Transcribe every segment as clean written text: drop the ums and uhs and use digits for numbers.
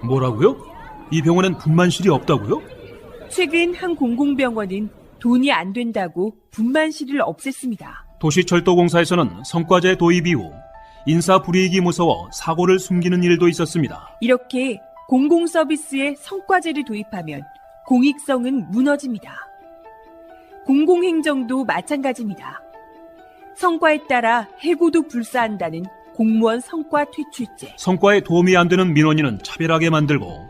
뭐라고요? 이 병원엔 분만실이 없다고요? 최근 한 공공병원은 돈이 안 된다고 분만실을 없앴습니다. 도시철도공사에서는 성과제 도입 이후 인사 불이익이 무서워 사고를 숨기는 일도 있었습니다. 이렇게 공공서비스에 성과제를 도입하면 공익성은 무너집니다. 공공행정도 마찬가지입니다. 성과에 따라 해고도 불사한다는 공무원 성과 퇴출제. 성과에 도움이 안 되는 민원인은 차별하게 만들고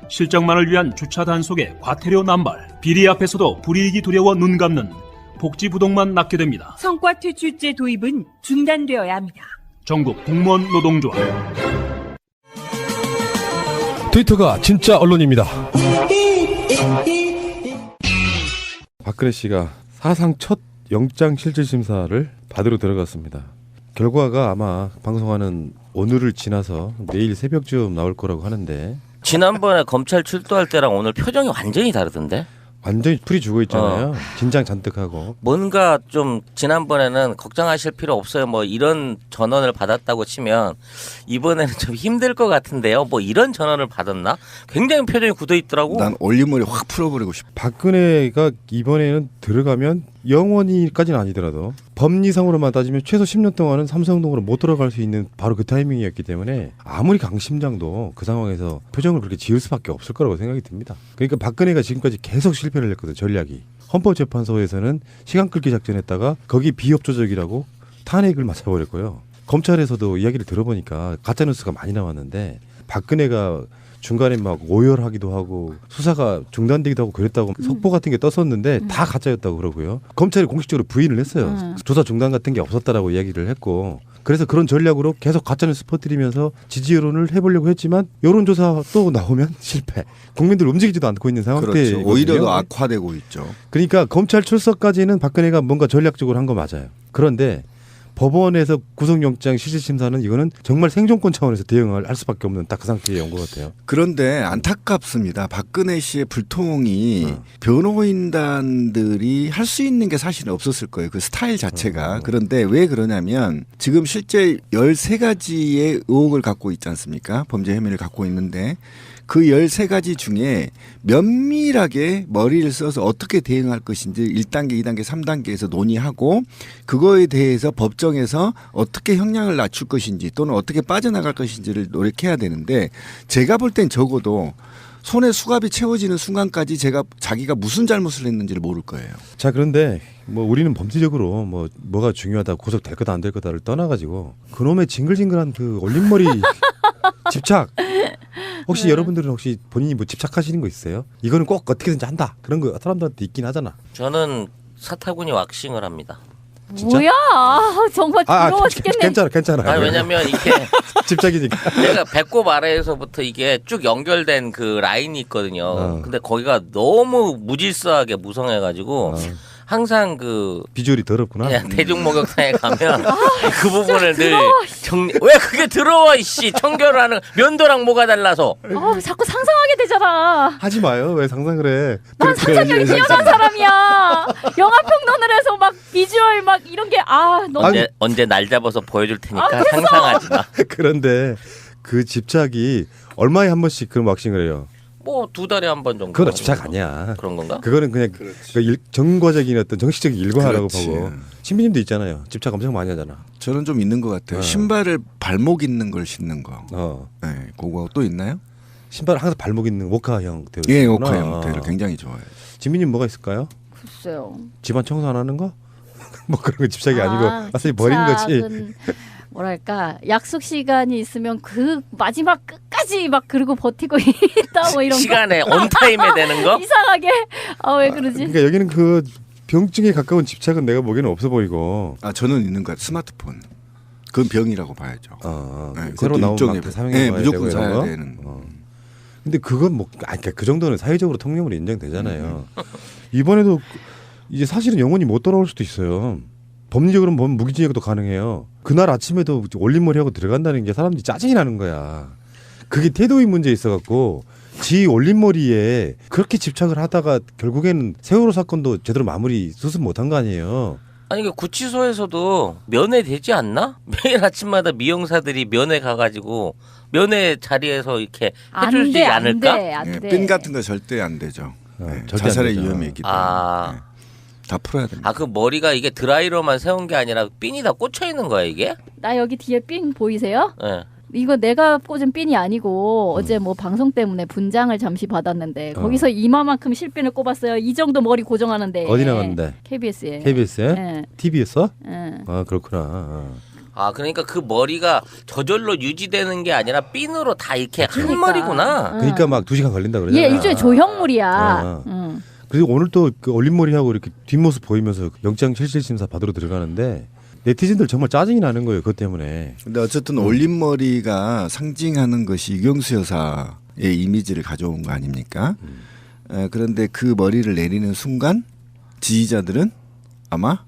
실적만을 위한 주차 단속에 과태료 남발, 비리 앞에서도 불이익이 두려워 눈 감는 복지부동만 낳게 됩니다. 성과 퇴출제 도입은 중단되어야 합니다. 전국 공무원 노동조합. 트위터가 진짜 언론입니다. 박근혜 씨가 사상 첫 영장 실질심사를 받으러 들어갔습니다. 결과가 아마 방송하는 오늘을 지나서 내일 새벽쯤 나올 거라고 하는데, 지난번에 검찰 출두할 때랑 오늘 표정이 완전히 다르던데? 완전히 풀이 죽어 있잖아요. 긴장 잔뜩 하고. 뭔가 좀 지난번에는 걱정하실 필요 없어요. 뭐 이런 전원을 받았다고 치면 이번에는 좀 힘들 것 같은데요. 뭐 이런 전원을 받았나? 굉장히 표정이 굳어 있더라고. 난 올림머리 확 풀어버리고 싶어. 박근혜가 이번에는 들어가면 영원히까지는 아니더라도 법리상으로만 따지면 최소 10년 동안은 삼성동으로 못 돌아갈 수 있는 바로 그 타이밍이었기 때문에 아무리 강심장도 그 상황에서 표정을 그렇게 지을 수밖에 없을 거라고 생각이 듭니다. 그러니까 박근혜가 지금까지 계속 실패를 했거든, 전략이. 헌법재판소에서는 시간 끌기 작전했다가 거기 비협조적이라고 탄핵을 맞춰버렸고요. 검찰에서도 이야기를 들어보니까 가짜뉴스가 많이 나왔는데 박근혜가 중간에 막 오열하기도 하고 수사가 중단되기도 하고 그랬다고 속보 같은 게 떴었는데 다 가짜였다고 그러고요. 검찰이 공식적으로 부인을 했어요. 조사 중단 같은 게 없었다라고 이야기를 했고, 그래서 그런 전략으로 계속 가짜뉴스 퍼뜨리면서 지지 여론을 해보려고 했지만 여론조사 또 나오면 실패. 국민들 움직이지도 않고 있는 상황대거든요. 그렇죠. 오히려 더 악화되고 있죠. 그러니까 검찰 출석까지는 박근혜가 뭔가 전략적으로 한 거 맞아요. 그런데 법원에서 구속영장 실질심사는 이거는 정말 생존권 차원에서 대응을 할 수밖에 없는 딱 그 상태에 온 것 같아요. 그런데 안타깝습니다. 박근혜 씨의 불통이 변호인단들이 할 수 있는 게 사실은 없었을 거예요. 그 스타일 자체가. 그런데 왜 그러냐면 지금 실제 13가지의 의혹을 갖고 있지 않습니까? 범죄 혐의를 갖고 있는데 그 13가지 중에 면밀하게 머리를 써서 어떻게 대응할 것인지 1단계, 2단계, 3단계에서 논의하고 그거에 대해서 법정에서 어떻게 형량을 낮출 것인지 또는 어떻게 빠져나갈 것인지를 노력해야 되는데, 제가 볼 땐 적어도 손에 수갑이 채워지는 순간까지 자기가 무슨 잘못을 했는지를 모를 거예요. 자, 그런데 뭐 우리는 범죄적으로 뭐가 중요하다, 구속될 거다 안 될 거다를 떠나가지고 그놈의 징글징글한 그 올림머리 집착. 혹시 여러분들은 혹시 본인이 뭐 집착하시는 거 있어요? 이거는 꼭 어떻게든지 한다, 그런 거 사람들한테 있긴 하잖아. 저는 사타구니 왁싱을 합니다. 진짜? 뭐야? 정말 부러워 죽겠네. 괜찮아. 아니, 왜냐면 이게 집착이니까. 내가 배꼽 아래에서부터 이게 쭉 연결된 그 라인이 있거든요. 근데 거기가 너무 무질서하게 무성해가지고 항상 그 비주얼이 더럽구나. 대중목욕탕에 가면 그 부분을 늘 왜 그게 더러워 이씨, 청결하는 면도랑 뭐가 달라서. 자꾸 상상하게 되잖아. 하지 마요. 왜 상상을 해? 난 상상력이 뛰어난 사람이야. 영화 평론을 해서 막 비주얼 막 이런 게 너무. 언제 날 잡아서 보여줄 테니까 상상하지 마. 그런데 그 집착이 얼마에 한 번씩 그런 왁싱을 해요? 뭐 2달에 한 번 정도. 그건 집착 아니야. 그런 건가? 그거는 그냥 정과적인 어떤 정식적인 일과라고 그렇지. 보고. 신비님도 있잖아요. 집착 엄청 많이 하잖아. 저는 좀 있는 것 같아요. 신발을 발목 있는 걸 신는 거. 네, 그거 또 있나요? 신발 항상 발목 있는 워카 형태로. 예, 워카 형태를 굉장히 좋아해요. 진비님 뭐가 있을까요? 글쎄요. 집안 청소 안 하는 거? 뭐 그런 거 집착이 아니고 사실 버린 거지. 뭐랄까, 약속 시간이 있으면 그 마지막 끝까지 막 그러고 버티고 있다 뭐 이런 시간에 온타임에 되는 거? 이상하게. 왜 그러지? 그러니까 여기는 그 병증에 가까운 집착은 내가 보기에는 없어 보이고. 저는 있는 것 같아요. 스마트폰. 그건 병이라고 봐야죠. 네, 새로 나온 막 사용해 봐야 무조건 되고 사야 거? 되는. 근데 그건 그러니까 그 정도는 사회적으로 통념으로 인정되잖아요. 이번에도 이제 사실은 영원히 못 돌아올 수도 있어요. 법리적으로는 보면 무기징역도 가능해요. 그날 아침에도 올림머리하고 들어간다는 게 사람들이 짜증이 나는 거야. 그게 태도의 문제에 있어갖고 지 올림머리에 그렇게 집착을 하다가 결국에는 세월호 사건도 제대로 마무리 수습 못한 거 아니에요. 아니 그 구치소에서도 면회 되지 않나? 매일 아침마다 미용사들이 면회 가가지고 면회 자리에서 이렇게 안 해주지 돼, 안 않을까? 돼, 안 돼. 핀 같은 거 절대 안 되죠. 절대 자살의 안 되죠. 위험이 있기 때문에 아. 다 풀어야 됩니다. 아, 그 머리가 이게 드라이로만 세운 게 아니라 핀이 다 꽂혀 있는 거야, 이게? 나 여기 뒤에 핀 보이세요? 예. 이거 내가 꽂은 핀이 아니고 어제 뭐 방송 때문에 분장을 잠시 받았는데 거기서 이마만큼 실핀을 꼽았어요. 이 정도 머리 고정하는데. 어디 나갔는데? KBS에. KBS에? 예. TV였어? 예. 아 그렇구나. 아, 그러니까 그 머리가 저절로 유지되는 게 아니라 핀으로 다 이렇게 한 머리구나. 그러니까 막 2시간 걸린다 그러잖아. 얘 일종의 조형물이야. 아. 그리고 오늘 또 그 올림머리하고 이렇게 뒷모습 보이면서 영장 실질심사 받으러 들어가는데 네티즌들 정말 짜증이 나는 거예요. 그것 때문에. 근데 어쨌든 올림머리가 상징하는 것이 유경수 여사의 이미지를 가져온 거 아닙니까? 그런데 그 머리를 내리는 순간 지지자들은 아마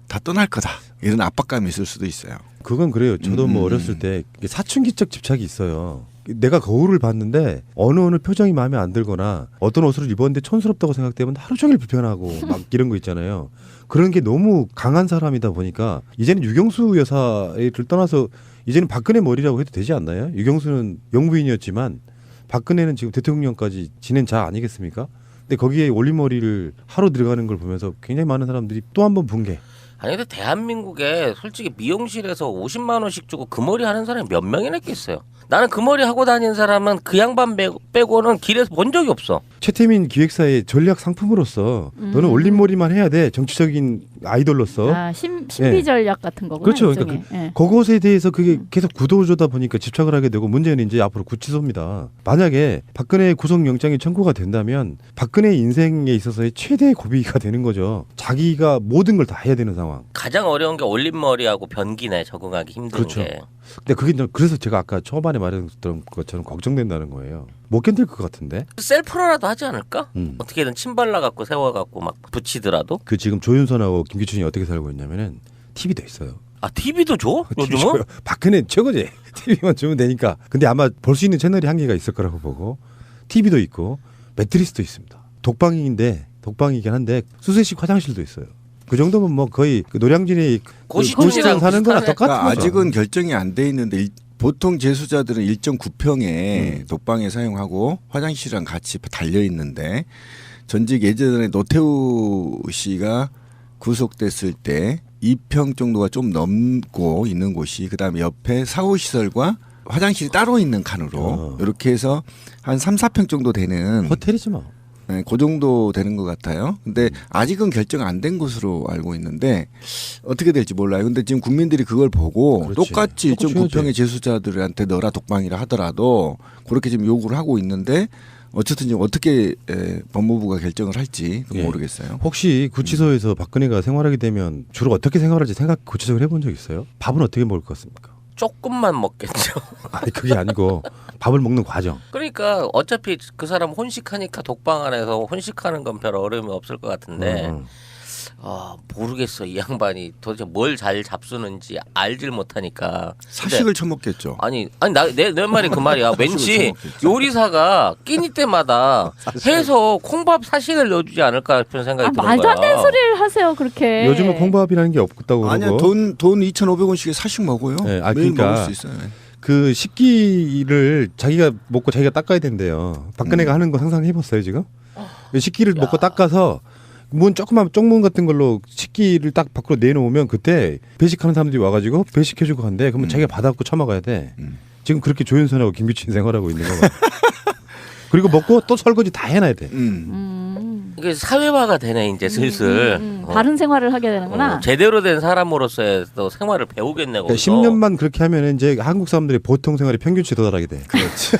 다 떠날 거다. 이런 압박감이 있을 수도 있어요. 그건 그래요. 저도 뭐 어렸을 때 사춘기적 집착이 있어요. 내가 거울을 봤는데 어느 표정이 마음에 안 들거나 어떤 옷을 입었는데 촌스럽다고 생각되면 하루 종일 불편하고 막 이런 거 있잖아요. 그런 게 너무 강한 사람이다 보니까 이제는 유경수 여사를 떠나서 이제는 박근혜 머리라고 해도 되지 않나요? 유경수는 영부인이었지만 박근혜는 지금 대통령까지 지낸 자 아니겠습니까? 근데 거기에 올림머리를 하루 들어가는 걸 보면서 굉장히 많은 사람들이 또 한 번 붕괴. 아니 근데 대한민국에 솔직히 미용실에서 50만 원씩 주고 그 머리 하는 사람이 몇 명이나 있겠어요. 나는 그 머리 하고 다니는 사람은 그 양반 빼고는 길에서 본 적이 없어. 최태민 기획사의 전략 상품으로서 너는 올림머리만 해야 돼. 정치적인 아이돌로서. 아, 신비 전략 같은 거구나. 그렇죠. 일종의. 그러니까 예. 그것에 대해서 그게 계속 구도조다 보니까 집착을 하게 되고 문제는 이제 앞으로 구치소입니다. 만약에 박근혜 구속영장이 청구가 된다면 박근혜 인생에 있어서의 최대의 고비가 되는 거죠. 자기가 모든 걸 다 해야 되는 상황. 가장 어려운 게 올림머리하고 변기네. 적응하기 힘든 그렇죠. 게. 근데 그게 그래서 제가 아까 초반에 말했던 것처럼 걱정된다는 거예요. 못 견딜 것 같은데. 셀프로라도 하지 않을까? 음. 어떻게든 침 발라갖고 세워갖고 막 붙이더라도. 그 지금 조윤선하고 김기춘이 어떻게 살고 있냐면은 TV도 있어요. 아 TV도 줘? 요즘은? 박근혜 최고지. TV만 주면 되니까. 근데 아마 볼 수 있는 채널이 한계가 있을 거라고 보고 TV도 있고 매트리스도 있습니다. 독방이긴 한데 수세식 화장실도 있어요. 그 정도면 뭐 거의 그 노량진의 고시촌이랑 사는 거랑 비슷하네. 똑같은 그러니까 거죠. 아직은 결정이 안 돼 있는데 보통 재수자들은 1.9평에 독방에 사용하고 화장실이랑 같이 달려 있는데 전직 예전에 노태우 씨가 구속됐을 때 2평 정도가 좀 넘고 있는 곳이 그다음에 옆에 사후시설과 화장실이 따로 있는 칸으로 이렇게 해서 한 3, 4평 정도 되는 호텔이지 뭐. 네, 그 정도 되는 것 같아요. 근데 아직은 결정 안 된 것으로 알고 있는데 어떻게 될지 몰라요. 근데 지금 국민들이 그걸 보고 그렇지. 똑같이 똑같이 1.9평의 재수자들한테 넣어라 독방이라 하더라도 그렇게 지금 요구를 하고 있는데 어쨌든 지금 어떻게 법무부가 결정을 할지 예. 모르겠어요. 혹시 구치소에서 박근혜가 생활하게 되면 주로 어떻게 생활할지 구체적으로 해본 적 있어요? 밥은 어떻게 먹을 것 같습니까? 조금만 먹겠죠. 아니 그게 아니고 밥을 먹는 과정. 그러니까 어차피 그 사람 혼식하니까 독방 안에서 혼식하는 건 별 어려움이 없을 것 같은데 모르겠어. 이 양반이 도대체 뭘 잘 잡수는지 알질 못하니까. 사식을 처먹겠죠. 아니 내 말이 그 말이야. 왠지 처먹겠죠. 요리사가 끼니 때마다 해서 콩밥 사식을 넣어주지 않을까 싶은 생각이 드는 거야. 말도 안 되는 소리를 하세요 그렇게. 요즘은 콩밥이라는 게 없다고 아니야 그러고. 돈 2,500원씩에 사식 먹어요. 네, 매일 그러니까 먹을 수 있어요. 그 식기를 자기가 먹고 자기가 닦아야 된대요. 박근혜가 하는 거 상상해봤어요 지금? 식기를 먹고 닦아서 문 조그만 쪽문 같은 걸로 식기를 딱 밖으로 내놓으면 그때 배식하는 사람들이 와가지고 배식해주고 간대. 그러면 자기가 받아갖고 처먹어야 돼. 지금 그렇게 조윤선하고 김규진 생활하고 있는 거 봐. 그리고 먹고 또 설거지 다 해놔야 돼. 이게 사회화가 되네 이제 슬슬. 바른 생활을 하게 되는구나. 제대로 된 사람으로서의 또 생활을 배우겠네. 그러니까 거기서. 10년만 그렇게 하면 이제 한국 사람들이 보통 생활의 평균치에 도달하게 돼. 그렇지.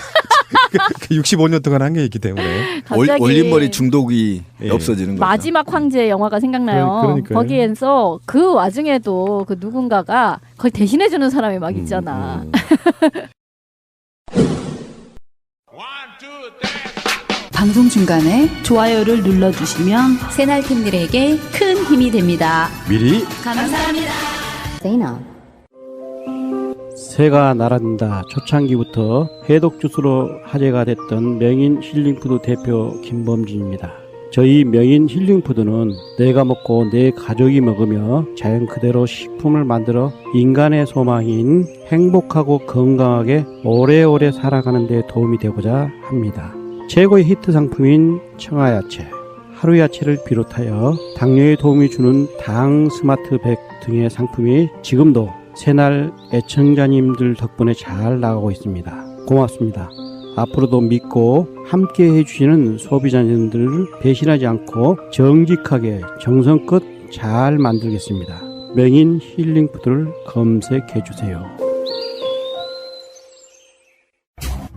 65년 동안 한 게 있기 때문에. 갑자기 올림머리 중독이 예. 없어지는 거죠. 마지막 황제 영화가 생각나요. 그러니까요. 거기에서 그 와중에도 그 누군가가 거의 대신해주는 사람이 막 있잖아. 방송 중간에 좋아요를 눌러주시면 새날팀들에게 큰 힘이 됩니다. 미리 감사합니다. 새가 날아든다 초창기부터 해독 주스로 화제가 됐던 명인 힐링푸드 대표 김범진입니다. 저희 명인 힐링푸드는 내가 먹고 내 가족이 먹으며 자연 그대로 식품을 만들어 인간의 소망인 행복하고 건강하게 오래오래 살아가는 데 도움이 되고자 합니다. 최고의 히트 상품인 청아야채, 하루야채를 비롯하여 당뇨에 도움이 주는 당 스마트백 등의 상품이 지금도 새날 애청자님들 덕분에 잘 나가고 있습니다. 고맙습니다. 앞으로도 믿고 함께 해주시는 소비자님들을 배신하지 않고 정직하게 정성껏 잘 만들겠습니다. 명인 힐링푸드를 검색해주세요.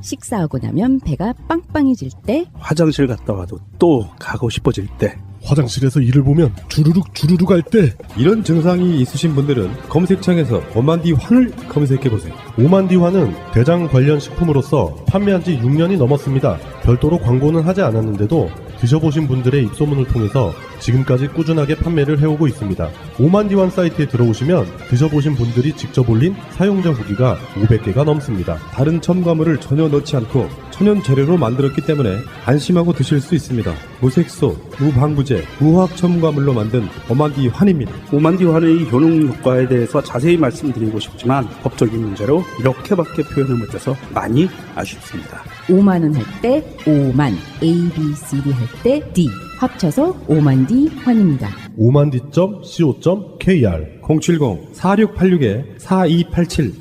식사하고 나면 배가 빵빵해질 때, 화장실 갔다 와도 또 가고 싶어질 때, 화장실에서 이를 보면 주르륵 할 때, 이런 증상이 있으신 분들은 검색창에서 오만디환을 검색해보세요. 오만디환은 대장 관련 식품으로서 판매한 지 6년이 넘었습니다. 별도로 광고는 하지 않았는데도 드셔보신 분들의 입소문을 통해서 지금까지 꾸준하게 판매를 해오고 있습니다. 오만디환 사이트에 들어오시면 드셔보신 분들이 직접 올린 사용자 후기가 500개가 넘습니다. 다른 첨가물을 전혀 넣지 않고 천연 재료로 만들었기 때문에 안심하고 드실 수 있습니다. 무색소, 무방부제, 무화학 첨가물로 만든 오만디환입니다. 오만디환의 효능 효과에 대해서 자세히 말씀드리고 싶지만 법적인 문제로 이렇게밖에 표현을 못해서 많이 아쉽습니다. 오만원 할 때 오만, ABCD 할 때 D, 합쳐서 오만디환입니다. 오만디.co.kr 070-4686-4287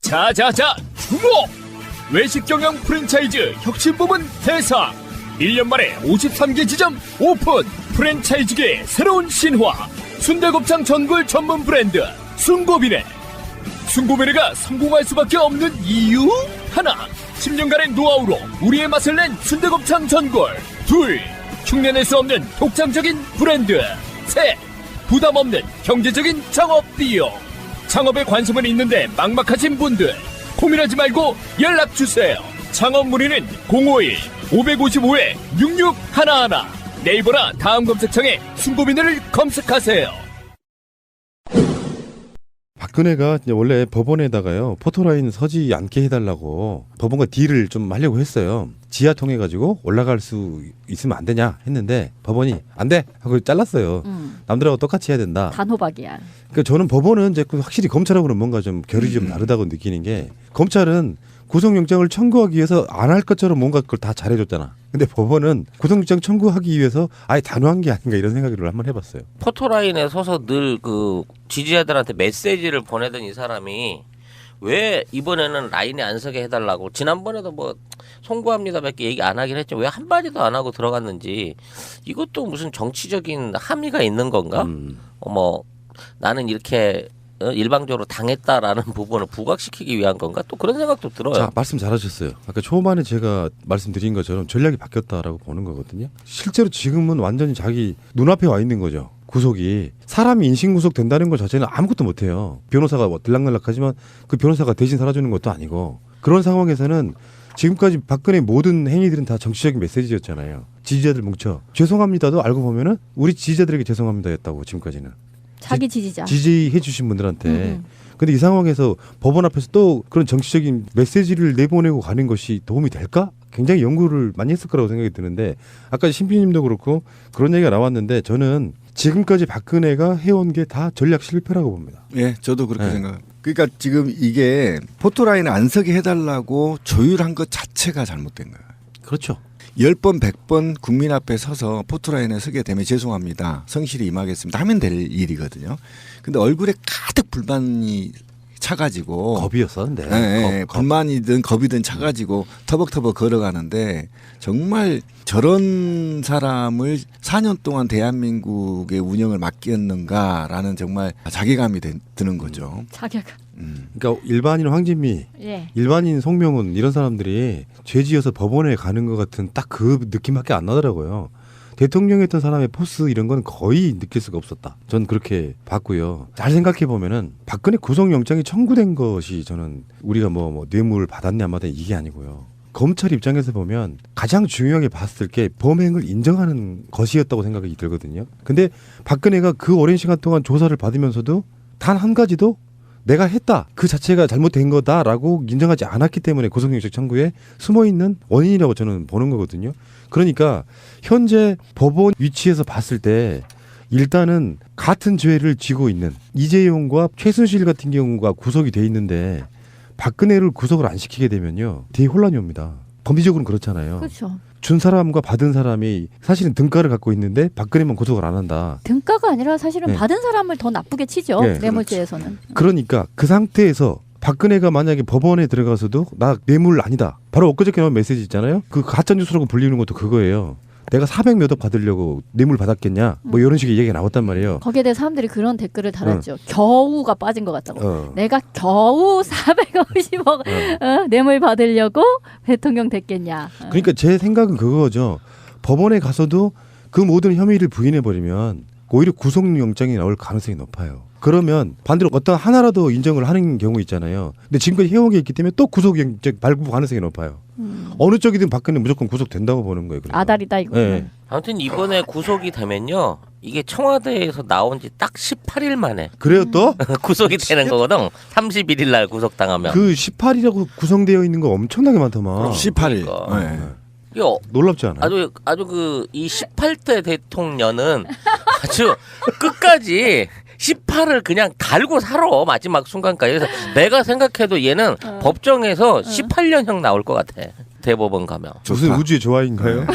자자자 주목! 외식경영 프랜차이즈 혁신부문 대상 1년 만에 53개 지점 오픈 프랜차이즈계의 새로운 신화 순대곱창 전골 전문 브랜드 순고비네 순고비네가 성공할 수밖에 없는 이유 하나 10년간의 노하우로 우리의 맛을 낸 순대곱창 전골 둘 흉내낼 수 없는 독창적인 브랜드 셋 부담 없는 경제적인 창업 비용 창업에 관심은 있는데 막막하신 분들 고민하지 말고 연락주세요. 창업 문의는 051-555-6611 네이버나 다음 검색창에 순고비네를 검색하세요. 박근혜가 이제 원래 법원에다가요 포토라인 서지 않게 해달라고 법원과 딜을 좀 하려고 했어요. 지하 통해 가지고 올라갈 수 있으면 안 되냐 했는데 법원이 안 돼 하고 잘랐어요. 남들하고 똑같이 해야 된다. 단호박이야. 그러니까 저는 법원은 이제 확실히 검찰하고는 뭔가 좀 결이 좀 다르다고 느끼는 게 검찰은 구속영장을 청구하기 위해서 안 할 것처럼 뭔가 그걸 다 잘해줬잖아. 근데 법원은 구속영장 청구하기 위해서 아예 단호한 게 아닌가 이런 생각을 한번 해봤어요. 포토라인에 서서 늘 그 지지자들한테 메시지를 보내던 이 사람이 왜 이번에는 라인에 안 서게 해달라고 지난번에도 뭐 송구합니다밖에 얘기 안 하긴 했죠. 왜 한마디도 안 하고 들어갔는지 이것도 무슨 정치적인 함의가 있는 건가? 뭐 나는 이렇게 일방적으로 당했다라는 부분을 부각시키기 위한 건가? 또 그런 생각도 들어요. 자, 말씀 잘하셨어요. 아까 초반에 제가 말씀드린 것처럼 전략이 바뀌었다라고 보는 거거든요. 실제로 지금은 완전히 자기 눈앞에 와 있는 거죠. 구속이 사람이 인신구속 된다는 것 자체는 아무것도 못해요. 변호사가 뭐 들락날락하지만 그 변호사가 대신 살아주는 것도 아니고 그런 상황에서는 지금까지 박근혜 모든 행위들은 다 정치적인 메시지였잖아요. 지지자들 뭉쳐 죄송합니다도 알고 보면은 우리 지지자들에게 죄송합니다였다고 지금까지는. 자기 지지자. 지지해 주신 분들한테. 근데 이 상황에서 법원 앞에서 또 그런 정치적인 메시지를 내보내고 가는 것이 도움이 될까? 굉장히 연구를 많이 했을 거라고 생각이 드는데 아까 신피님도 그렇고 그런 얘기가 나왔는데 저는 지금까지 박근혜가 해온 게 다 전략 실패라고 봅니다. 예, 저도 그렇게 생각합니다. 그러니까 지금 이게 포토라인을 안 서게 해달라고 조율한 것 자체가 잘못된 거예요. 그렇죠. 10번 100번 국민 앞에 서서 포토라인에 서게 되면 죄송합니다. 성실히 임하겠습니다. 하면 될 일이거든요. 근데 얼굴에 가득 불만이 차가지고 겁이었었는데 네, 불만이든 겁이든 차가지고 터벅터벅 걸어가는데 정말 저런 사람을 4년 동안 대한민국의 운영을 맡겼는가라는 정말 자괴감이 드는 거죠. 자괴감. 그러니까 일반인 황진미, 예. 일반인 송명훈 이런 사람들이 죄지어서 법원에 가는 것 같은 딱 그 느낌밖에 안 나더라고요. 대통령이었던 사람의 포스 이런 건 거의 느낄 수가 없었다. 전 그렇게 봤고요. 잘 생각해 보면은 박근혜 구속영장이 청구된 것이 저는 우리가 뭐 뇌물 받았냐 안 받았냐 이게 아니고요. 검찰 입장에서 보면 가장 중요하게 봤을 게 범행을 인정하는 것이었다고 생각이 들거든요. 근데 박근혜가 그 오랜 시간 동안 조사를 받으면서도 단 한 가지도 내가 했다 그 자체가 잘못된 거다라고 인정하지 않았기 때문에 구속영장 청구에 숨어있는 원인이라고 저는 보는 거거든요. 그러니까 현재 법원 위치에서 봤을 때 일단은 같은 죄를 지고 있는 이재용과 최순실 같은 경우가 구속이 돼 있는데 박근혜를 구속을 안 시키게 되면요 되게 혼란이 옵니다. 법리적으로는 그렇잖아요. 그렇죠. 준 사람과 받은 사람이 사실은 등가를 갖고 있는데 박근혜만 구속을 안 한다. 등가가 아니라 사실은 네. 받은 사람을 더 나쁘게 치죠. 네. 뇌물죄에서는. 그러니까 그 상태에서 박근혜가 만약에 법원에 들어가서도 나 뇌물 아니다. 바로 엊그저께 나온 메시지 있잖아요. 그 가짜뉴스라고 불리는 것도 그거예요. 내가 400몇 억 받으려고 뇌물 받았겠냐 뭐 이런 식의 얘기가 나왔단 말이에요. 거기에 대해 사람들이 그런 댓글을 달았죠. 겨우가 빠진 것 같다고. 내가 겨우 450억 뇌물 받으려고 대통령 됐겠냐. 그러니까 제 생각은 그거죠. 법원에 가서도 그 모든 혐의를 부인해버리면 오히려 구속영장이 나올 가능성이 높아요. 그러면 반대로 어떤 하나라도 인정을 하는 경우 있잖아요. 근데 지금까지 해온 게 있기 때문에 또 구속영장 발부 가능성이 높아요. 어느 쪽이든 박근혜 무조건 구속된다고 보는 거예요. 그러니까. 아다리다 이거. 네. 아무튼 이번에 구속이 되면요. 이게 청와대에서 나온 지 딱 18일 만에. 그래요 또? 구속이 되는 거거든. 31일 날 구속당하면. 그 18이라고 구성되어 있는 거 엄청나게 많더만. 18일. 그러니까. 네. 이거 놀랍지 않아요? 아주 그 이 18대 대통령은 아주 끝까지 18을 그냥 달고 살아 마지막 순간까지. 그래서 내가 생각해도 얘는 법정에서 18년형 나올 것 같아. 대법원 가면. 무슨 우주의 조화인가요?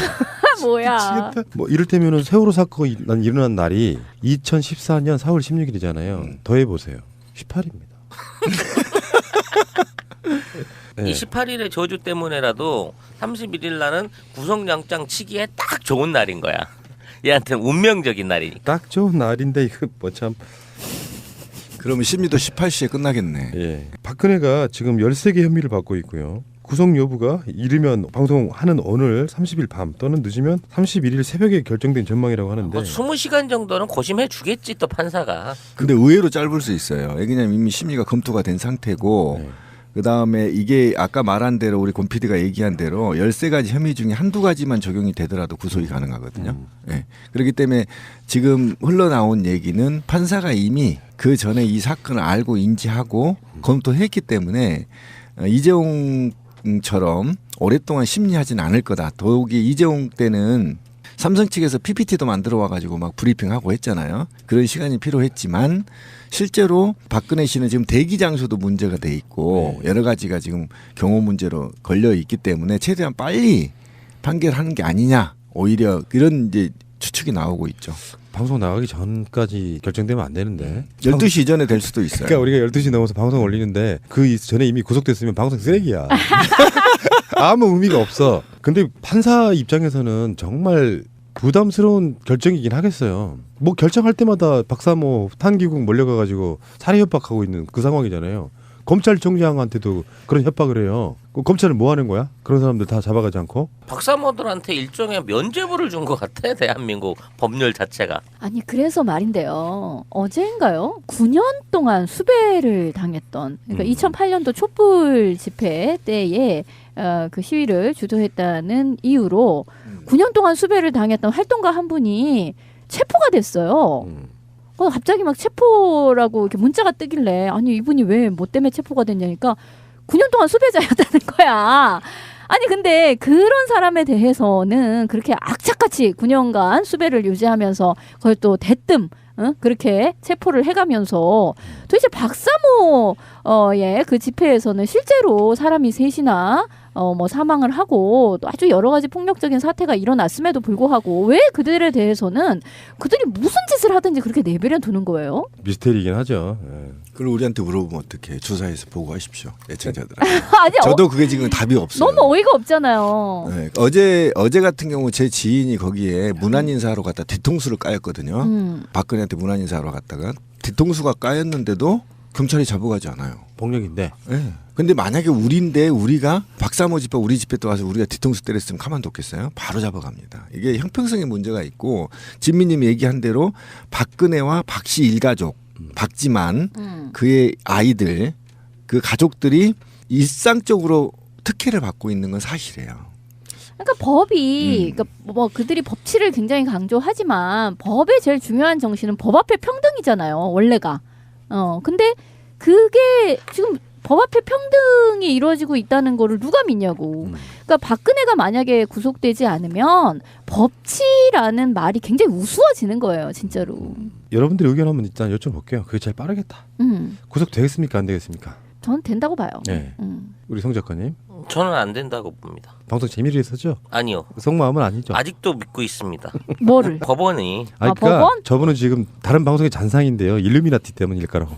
뭐야? 뭐 이를테면은 세월호 사건이 일어난 날이 2014년 4월 16일이잖아요. 더해 보세요. 18입니다. 이 18일의 저주 때문에라도 31일 날은 구속영장 치기에 딱 좋은 날인 거야. 얘한테는 운명적인 날이니까. 딱 좋은 날인데 이거 뭐 참. 그러면 심리도 18시에 끝나겠네. 예. 박근혜가 지금 13개 혐의를 받고 있고요. 구속 여부가 이르면 방송하는 오늘 30일 밤 또는 늦으면 31일 새벽에 결정된 전망이라고 하는데 20시간 정도는 고심해 주겠지 또 판사가. 근데 의외로 짧을 수 있어요. 왜냐면 이미 심리가 검토가 된 상태고 그다음에 이게 아까 말한 대로 우리 권 PD가 얘기한 대로 13가지 혐의 중에 한두 가지만 적용이 되더라도 구속이 가능하거든요. 네. 그렇기 때문에 지금 흘러나온 얘기는 판사가 이미 그 전에 이 사건을 알고 인지하고 검토했기 때문에 이재용처럼 오랫동안 심리하지는 않을 거다. 더욱이 이재용 때는 삼성 측에서 PPT도 만들어 와가지고 막 브리핑하고 했잖아요. 그런 시간이 필요했지만 실제로 박근혜 씨는 지금 대기 장소도 문제가 돼 있고 여러 가지가 지금 경호 문제로 걸려 있기 때문에 최대한 빨리 판결하는 게 아니냐. 오히려 이런 이제 추측이 나오고 있죠. 방송 나가기 전까지 결정되면 안 되는데 12시 이전에 될 수도 있어요. 그러니까 우리가 12시 넘어서 방송 올리는데 그 전에 이미 구속됐으면 방송 쓰레기야. 아무 의미가 없어. 근데 판사 입장에서는 정말 부담스러운 결정이긴 하겠어요. 뭐 결정할 때마다 박사모 탄기국 몰려가가지고 살해 협박하고 있는 그 상황이잖아요. 검찰총장한테도 그런 협박을 해요. 검찰은 뭐 하는 거야? 그런 사람들 다 잡아가지 않고? 박사모들한테 일종의 면죄부를 준 것 같아. 대한민국 법률 자체가. 아니 그래서 말인데요. 어제인가요? 9년 동안 수배를 당했던 그러니까 2008년도 촛불 집회 때에 그 시위를 주도했다는 이유로 9년 동안 수배를 당했던 활동가 한 분이 체포가 됐어요. 갑자기 막 체포라고 이렇게 문자가 뜨길래 아니 이분이 왜 뭐 때문에 체포가 됐냐니까 9년 동안 수배자였다는 거야. 아니 근데 그런 사람에 대해서는 그렇게 악착같이 9년간 수배를 유지하면서 그걸 또 대뜸 그렇게 체포를 해가면서 도대체 박사모의 그 집회에서는 실제로 사람이 셋이나 뭐 사망을 하고 또 아주 여러 가지 폭력적인 사태가 일어났음에도 불구하고 왜 그들에 대해서는 그들이 무슨 짓을 하든지 그렇게 내버려 두는 거예요? 미스테리이긴 하죠. 예. 그걸 우리한테 물어보면 어떡해. 주사해서 보고하십시오. 애청자들. 아니, 저도 그게 지금 답이 없어요. 너무 어이가 없잖아요. 네, 어제 같은 경우 제 지인이 거기에 문안인사하러 갔다 뒤통수를 까였거든요. 박근혜한테 문안인사하러 갔다가 뒤통수가 까였는데도 경찰이 잡아가지 않아요. 폭력인데. 네. 근데 만약에 우리가 박사모 집회 우리 집회 또 와서 우리가 뒤통수 때렸으면 가만뒀겠어요? 바로 잡아갑니다. 이게 형평성의 문제가 있고 진미님이 얘기한 대로 박근혜와 박씨 일가족 박지만 그의 아이들 그 가족들이 일상적으로 특혜를 받고 있는 건 사실이에요. 그러니까 법이 그러니까 뭐 그들이 법치를 굉장히 강조하지만 법의 제일 중요한 정신은 법 앞에 평등이잖아요. 원래가. 근데 그게 지금 법 앞에 평등이 이루어지고 있다는 거를 누가 믿냐고. 그러니까 박근혜가 만약에 구속되지 않으면 법치라는 말이 굉장히 우스워지는 거예요, 진짜로. 여러분들의 의견 한번 일단 여쭤볼게요. 그게 제일 빠르겠다. 구속되겠습니까? 안 되겠습니까? 전 된다고 봐요. 네. 우리 성 작가님. 저는 안 된다고 봅니다. 방송 재미를 위해서죠? 아니요. 속마음은 아니죠. 아직도 믿고 있습니다. 뭐를? 법원이. 아니, 그러니까 법원? 저분은 지금 다른 방송의 잔상인데요. 일루미나티 때문일까요?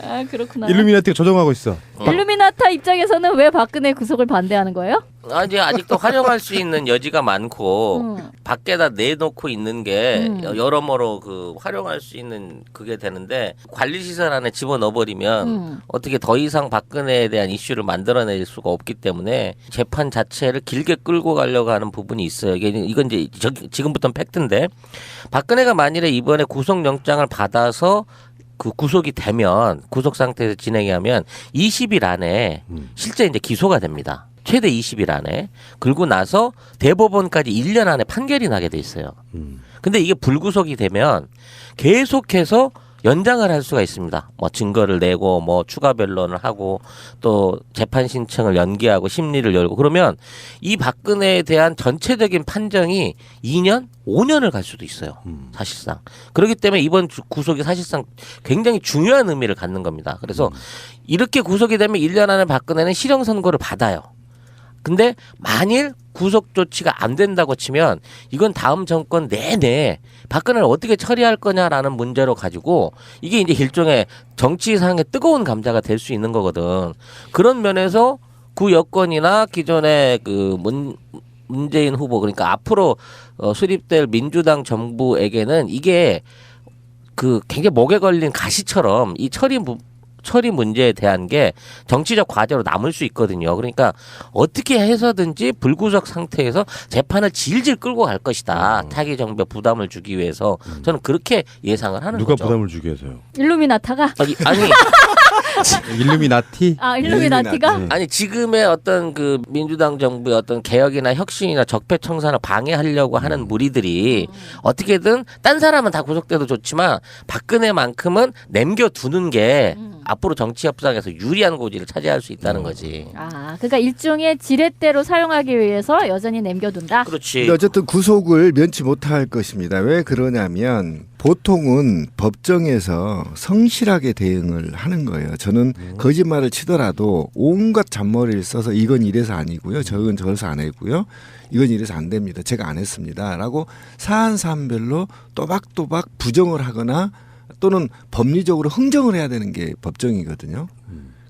아 그렇구나. 일루미나티가 조정하고 있어. 일루미나타 입장에서는 왜 박근혜 구속을 반대하는 거예요? 아니 아직도 활용할 수 있는 여지가 많고 밖에다 내놓고 있는 게 여러모로 그 활용할 수 있는 그게 되는데 관리시설 안에 집어넣어버리면 어떻게 더 이상 박근혜에 대한 이슈를 만들어낼 수가 없기 때문에 재판 자체를 길게 끌고 가려고 하는 부분이 있어요. 이건 이제 지금부터는 팩트인데 박근혜가 만일에 이번에 구속영장을 받아서 그 구속이 되면 구속 상태에서 진행하면 20일 안에 실제 이제 기소가 됩니다. 최대 20일 안에. 그리고 나서 대법원까지 1년 안에 판결이 나게 돼 있어요. 근데 이게 불구속이 되면 계속해서 연장을 할 수가 있습니다. 뭐 증거를 내고 뭐 추가 변론을 하고 또 재판 신청을 연기하고 심리를 열고 그러면 이 박근혜에 대한 전체적인 판정이 2년, 5년을 갈 수도 있어요. 사실상. 그렇기 때문에 이번 구속이 사실상 굉장히 중요한 의미를 갖는 겁니다. 그래서 이렇게 구속이 되면 1년 안에 박근혜는 실형 선고를 받아요. 근데 만일 구속 조치가 안 된다고 치면 이건 다음 정권 내내 박근혜를 어떻게 처리할 거냐라는 문제로 가지고 이게 이제 일종의 정치상의 뜨거운 감자가 될 수 있는 거거든. 그런 면에서 구 여권이나 기존의 그 문재인 후보 그러니까 앞으로 수립될 민주당 정부에게는 이게 그 굉장히 목에 걸린 가시처럼 이 처리 문제에 대한 게 정치적 과제로 남을 수 있거든요. 그러니까 어떻게 해서든지 불구속 상태에서 재판을 질질 끌고 갈 것이다. 타기 정부에 부담을 주기 위해서 저는 그렇게 예상을 하는 누가 거죠. 누가 부담을 주기 위해서요? 일루미나타가? 아니 일루미나티? 아 일루미나티가? 아니 지금의 어떤 그 민주당 정부의 어떤 개혁이나 혁신이나 적폐청산을 방해하려고 하는 무리들이 어떻게든 딴 사람은 다 구속돼도 좋지만 박근혜만큼은 남겨두는 게 앞으로 정치 협상에서 유리한 고지를 차지할 수 있다는 거지. 아 그러니까 일종의 지렛대로 사용하기 위해서 여전히 남겨둔다. 그렇지. 어쨌든 구속을 면치 못할 것입니다. 왜 그러냐면 보통은 법정에서 성실하게 대응을 하는 거예요. 저는 거짓말을 치더라도 온갖 잔머리를 써서 이건 이래서 아니고요. 저건 저래서 안 했고요. 이건 이래서 안 됩니다. 제가 안 했습니다. 라고 사안사안별로 또박또박 부정을 하거나 또는 법리적으로 흥정을 해야 되는 게 법정이거든요.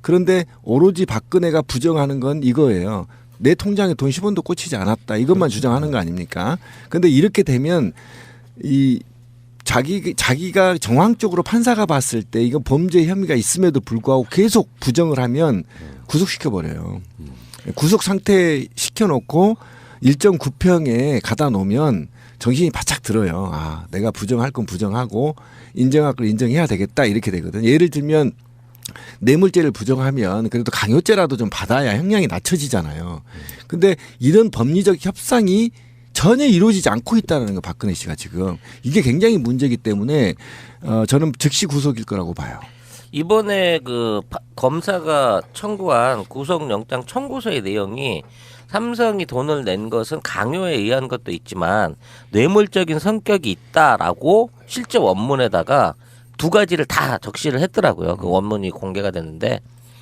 그런데 오로지 박근혜가 부정하는 건 이거예요. 내 통장에 돈 10원도 꽂히지 않았다. 이것만 주장하는 거 아닙니까? 그런데 이렇게 되면 이 자기가 정황적으로 판사가 봤을 때 이거 범죄 혐의가 있음에도 불구하고 계속 부정을 하면 구속시켜버려요. 구속 상태 시켜놓고 일정 구평에 가다 놓으면 정신이 바짝 들어요. 아, 내가 부정할 건 부정하고 인정할 걸 인정해야 되겠다 이렇게 되거든요. 예를 들면 뇌물죄를 부정하면 그래도 강요죄라도 좀 받아야 형량이 낮춰지잖아요. 근데 이런 법리적 협상이 전혀 이루어지지 않고 있다는 거 박근혜 씨가 지금 이게 굉장히 문제이기 때문에 저는 즉시 구속일 거라고 봐요. 이번에 그 검사가 청구한 구속영장 청구서의 내용이 삼성이 돈을 낸 것은 강요에 의한 것도 있지만 뇌물적인 성격이 있다라고 실제 원문에다가 두 가지를 다 적시를 했더라고요. 그 원문이 공개가 됐는데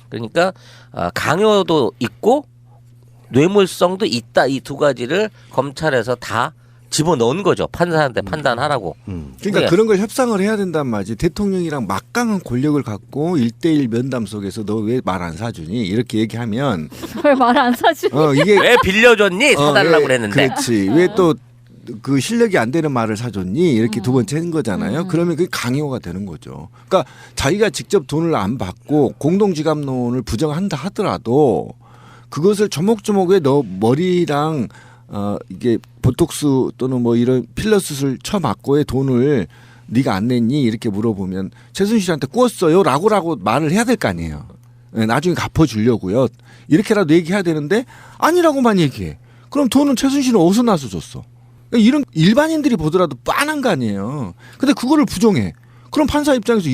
그러니까 강요도 있고 뇌물성도 있다 이 두 가지를 검찰에서 다 집어넣은 거죠. 판사한테 판단하라고. 그러니까 그런 걸 협상을 해야 된단 말이지. 대통령이랑 막강한 권력을 갖고 1대1 면담 속에서 너 왜 말 안 사주니? 이렇게 얘기하면 왜 말 안 사주니? 이게 왜 빌려줬니? 사달라고 그랬는데. 그렇지. 왜 또 그 실력이 안 되는 말을 사줬니? 이렇게 두 번째 한 거잖아요. 그러면 그게 강요가 되는 거죠. 그러니까 자기가 직접 돈을 안 받고 공동지갑론을 부정한다 하더라도 그것을 조목조목 왜 너 머리랑 이게 보톡스 또는 뭐 이런 필러 수술 쳐맞고의 돈을 네가 안 냈니? 이렇게 물어보면 최순실한테 꾸었어요. 라고 말을 해야 될 거 아니에요. 나중에 갚아주려고요. 이렇게라도 얘기해야 되는데 아니라고만 얘기해. 그럼 돈은 최순실은 어디서 나서 줬어? 이런 일반인들이 보더라도 뻔한 거 아니에요. 근데 그거를 부정해. 그럼 판사 입장에서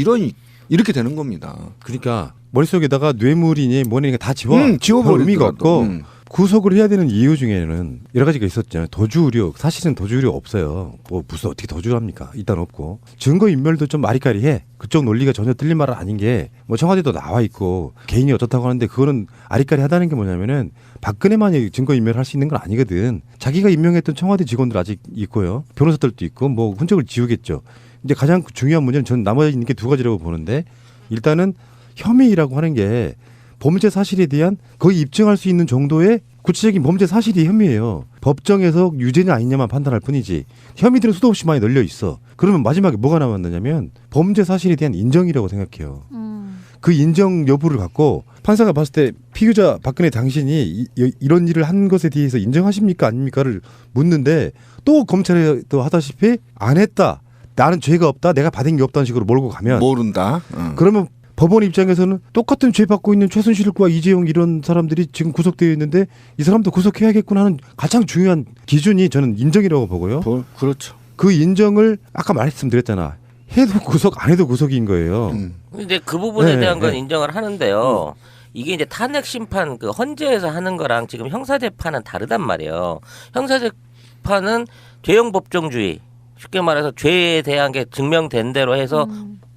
이렇게 되는 겁니다. 그러니까 머릿속에다가 뇌물이니 뭐니 다 지워버리더라도. 별 의미가 없고 구속을 해야 되는 이유 중에는 여러 가지가 있었잖아요. 도주 우려, 사실은 도주 우려 없어요. 뭐 무슨 어떻게 도주를 합니까? 일단 없고 증거 인멸도 좀 아리까리해. 그쪽 논리가 전혀 틀린 말은 아닌 게 뭐 청와대도 나와 있고 개인이 어떻다고 하는데 그거는 아리까리하다는 게 뭐냐면은 박근혜만이 증거 인멸할 수 있는 건 아니거든. 자기가 임명했던 청와대 직원들 아직 있고요. 변호사들도 있고 뭐 흔적을 지우겠죠. 이제 가장 중요한 문제는 저는 남아 있는 게 두 가지라고 보는데 일단은 혐의라고 하는 게 범죄 사실에 대한 거의 입증할 수 있는 정도의 구체적인 범죄 사실이 혐의예요. 법정에서 유죄냐 아니냐만 판단할 뿐이지 혐의들은 수도 없이 많이 널려 있어. 그러면 마지막에 뭐가 남았느냐면 범죄 사실에 대한 인정이라고 생각해요. 그 인정 여부를 갖고 판사가 봤을 때 피의자 박근혜 당신이 이런 일을 한 것에 대해서 인정하십니까 아닙니까를 묻는데 또 검찰이 또 하다시피 안 했다. 나는 죄가 없다. 내가 받은 게 없다는 식으로 몰고 가면 모른다. 그러면 법원 입장에서는 똑같은 죄 받고 있는 최순실과 이재용 이런 사람들이 지금 구속되어 있는데 이 사람도 구속해야겠구나 하는 가장 중요한 기준이 저는 인정이라고 보고요. 그렇죠. 그 인정을 아까 말씀드렸잖아. 해도 구속 안 해도 구속인 거예요. 근데 그 부분에 대한 건 인정을 하는데요. 이게 이제 탄핵 심판 그 헌재에서 하는 거랑 지금 형사 재판은 다르단 말이에요. 형사 재판은 죄형 법정주의, 쉽게 말해서 죄에 대한 게 증명된 대로 해서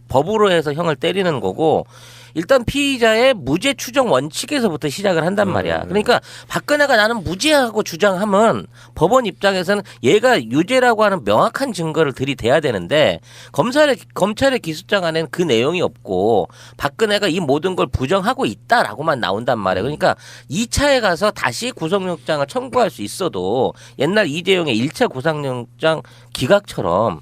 법으로 해서 형을 때리는 거고 일단 피의자의 무죄 추정 원칙에서부터 시작을 한단 말이야. 그러니까 박근혜가 나는 무죄하고 주장하면 법원 입장에서는 얘가 유죄라고 하는 명확한 증거를 들이대야 되는데 검찰의 기소장 안에는 그 내용이 없고 박근혜가 이 모든 걸 부정하고 있다라고만 나온단 말이야. 그러니까 2차에 가서 다시 구속영장을 청구할 수 있어도 옛날 이재용의 1차 구속영장 기각처럼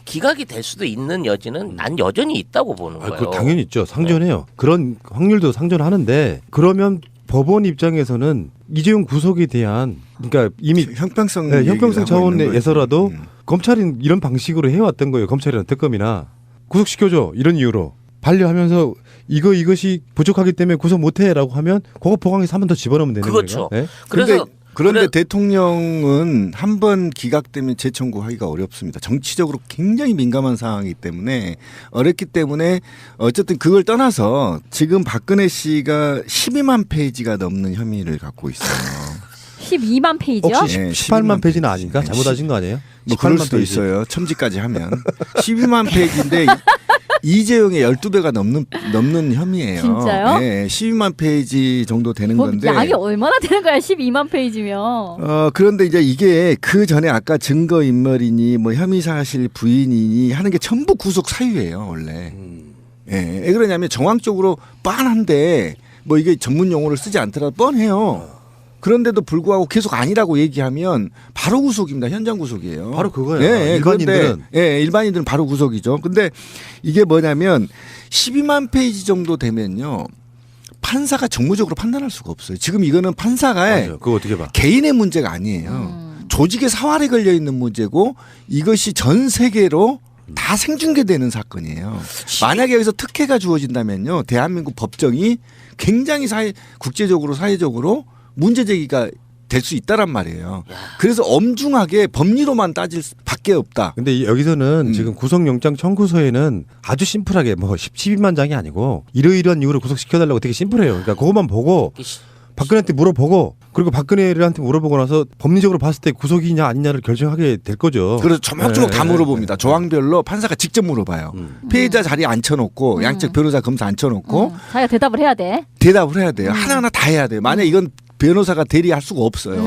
기각이 될 수도 있는 여지는 난 여전히 있다고 보는 거예요. 그 당연히 있죠. 상존해요. 그런 확률도 상존하는데 그러면 법원 입장에서는 이재용 구속에 대한 그러니까 이미 형평성 형평성 차원에서라도 검찰이 이런 방식으로 해왔던 거예요. 검찰이나 특검이나 구속시켜줘 이런 이유로 반려하면서 이것이 부족하기 때문에 구속 못해라고 하면 그거 보강해서 한 번 더 집어넣으면 되는 거예요. 그렇죠. 네? 그런데 대통령은 한 번 기각되면 재청구하기가 어렵습니다. 정치적으로 굉장히 민감한 상황이기 때문에 어렵기 때문에 어쨌든 그걸 떠나서 지금 박근혜 씨가 12만 페이지가 넘는 혐의를 갖고 있어요. 12만 페이지요? 혹시 18만 페이지는 아닌가? 잘못하신 거 아니에요? 뭐 그럴 수도 페이지. 있어요. 첨지까지 하면 12만 페이지인데 이재용의 12배가 넘는 혐의예요. 진짜요? 네, 12만 페이지 정도 되는 건데. 양이 얼마나 되는 거야? 12만 페이지면. 그런데 이제 이게 그 전에 아까 증거 인멸이니 뭐 혐의 사실 부인이니 하는 게 전부 구속 사유예요, 원래. 예. 왜 그러냐면 정황적으로 뻔한데 뭐 이게 전문 용어를 쓰지 않더라도 뻔해요. 그런데도 불구하고 계속 아니라고 얘기하면 바로 구속입니다. 현장 구속이에요. 바로 그거예요. 예, 일반인들은. 일반인들은 바로 구속이죠. 근데 이게 뭐냐면 12만 페이지 정도 되면요. 판사가 정무적으로 판단할 수가 없어요. 지금 이거는 판사가 그거 어떻게 봐? 개인의 문제가 아니에요. 조직의 사활에 걸려 있는 문제고 이것이 전 세계로 다 생중계되는 사건이에요. 만약에 여기서 특혜가 주어진다면요. 대한민국 법정이 굉장히 국제적으로 사회적으로 문제 제기가 될 수 있다란 말이에요. 그래서 엄중하게 법리로만 따질 수밖에 없다. 근데 여기서는 지금 구속영장 청구서에는 아주 심플하게 뭐 12만 장이 아니고 이러이러한 이유로 구속시켜달라고 되게 심플해요. 그러니까 그것만 보고 박근혜한테 물어보고 그리고 박근혜한테 물어보고 나서 법리적으로 봤을 때 구속이냐 아니냐를 결정하게 될 거죠. 그래서 조목조목 다 물어봅니다. 조항별로 판사가 직접 물어봐요. 피해자 자리에 앉혀놓고 양측 변호사 검사 앉혀놓고 자기가 대답을 해야 돼. 대답을 해야 돼요. 하나하나 다 해야 돼요. 만약 이건 변호사가 대리할 수가 없어요.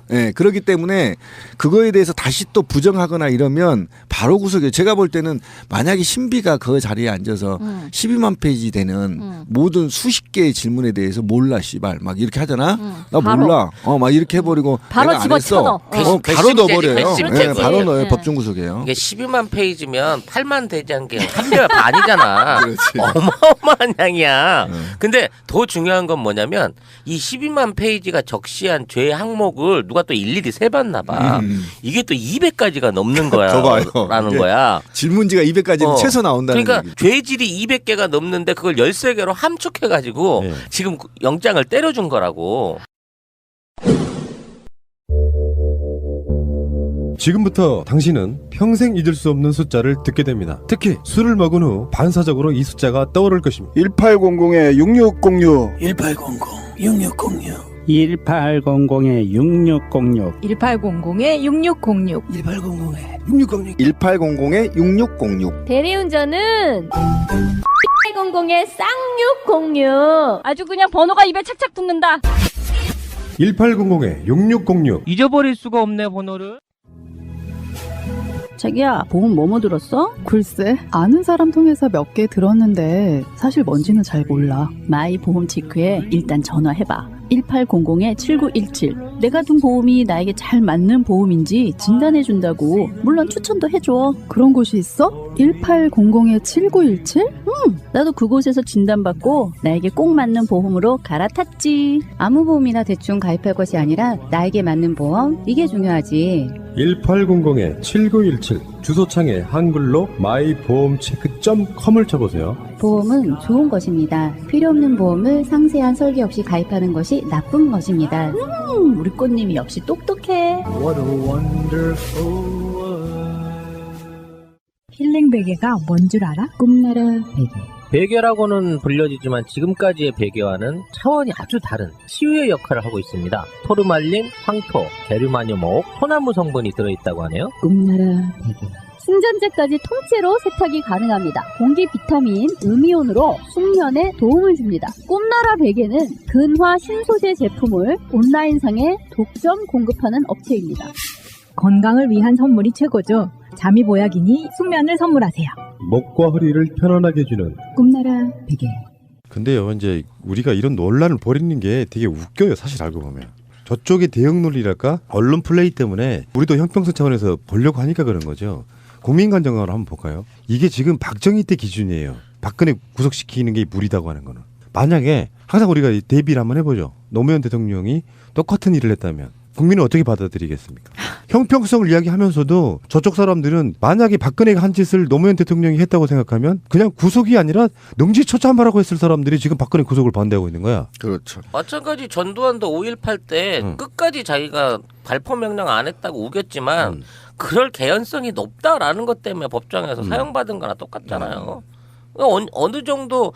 네, 그렇기 때문에 그거에 대해서 다시 또 부정하거나 이러면 바로 구속이에요. 제가 볼 때는 만약에 신비가 그 자리에 앉아서 12만 페이지 되는 모든 수십 개의 질문에 대해서 몰라 씨발 막 이렇게 하잖아. 나 몰라. 막 이렇게 해버리고 바로 집어쳐넣어. 바로 넣어버려요. 네, 바로 넣어요. 법정 구속이에요. 이게 12만 페이지면 8만 대장 게 한별 반이잖아. 그렇지. 어마어마한 양이야. 근데 더 중요한 건 뭐냐면 이 12만 페이지가 적시한 죄 항목을 누가 또 일일이 세봤나 봐. 이게 또 200가지가 넘는 거야. 라는 거야. 질문지가 200가지는 최소 나온다는 그러니까 얘기죠. 죄질이 200개가 넘는데 그걸 13개로 함축해가지고 지금 영장을 때려준 거라고. 지금부터 당신은 평생 잊을 수 없는 숫자를 듣게 됩니다. 특히 술을 먹은 후 반사적으로 이 숫자가 떠오를 것입니다. 1800-6606 1800-6606 1800-6606 1800-6606 1800-6606 대리운전은 1800의 쌍육공육. 아주 그냥 번호가 입에 착착 붙는다. 1800-6606 잊어버릴 수가 없네 번호를. 자기야, 보험 뭐뭐 들었어? 글쎄, 아는 사람 통해서 몇 개 들었는데 사실 뭔지는 잘 몰라. 마이 보험 체크에 일단 전화해봐. 1800-7917. 내가 든 보험이 나에게 잘 맞는 보험인지 진단해준다고. 물론 추천도 해줘. 그런 곳이 있어? 1800-7917? 나도 그곳에서 진단받고 나에게 꼭 맞는 보험으로 갈아탔지. 아무 보험이나 대충 가입할 것이 아니라 나에게 맞는 보험, 이게 중요하지. 1800-7917 주소창에 한글로 my보험체크.com을 쳐보세요. 보험은 좋은 것입니다. 필요 없는 보험을 상세한 설계 없이 가입하는 것이 나쁜 것입니다. 우리 꽃님이 역시 똑똑해. What a wonderful 힐링 베개가 뭔 줄 알아? 꿈나라 베개. 베개라고는 불려지지만 지금까지의 베개와는 차원이 아주 다른 치유의 역할을 하고 있습니다. 토르말린, 황토, 게르마늄옥, 소나무 성분이 들어있다고 하네요. 꿈나라 베개. 승전제까지 통째로 세탁이 가능합니다. 공기 비타민, 음이온으로 숙면에 도움을 줍니다. 꿈나라 베개는 근화 신소재 제품을 온라인상에 독점 공급하는 업체입니다. 건강을 위한 선물이 최고죠. 잠이 보약이니 숙면을 선물하세요. 목과 허리를 편안하게 해주는 꿈나라 베개. 근데요, 이제 우리가 이런 논란을 벌이는 게 되게 웃겨요. 사실 알고 보면. 저쪽의 대응 논리랄까? 언론 플레이 때문에 우리도 형평성 차원에서 보려고 하니까 그런 거죠. 국민감정으로 한번 볼까요? 이게 지금 박정희 때 기준이에요. 박근혜 구속시키는 게 무리다고 하는 거는. 만약에 항상 우리가 대비를 한번 해보죠. 노무현 대통령이 똑같은 일을 했다면 국민은 어떻게 받아들이겠습니까? 형평성을 이야기하면서도 저쪽 사람들은 만약에 박근혜가 한 짓을 노무현 대통령이 했다고 생각하면 그냥 구속이 아니라 능지처참하라고 했을 사람들이 지금 박근혜 구속을 반대하고 있는 거야. 그렇죠. 마찬가지 전두환도 5.18 때 끝까지 자기가 발포 명령 안 했다고 우겼지만 그럴 개연성이 높다라는 것 때문에 법정에서 사형받은 거나 똑같잖아요. 어느 정도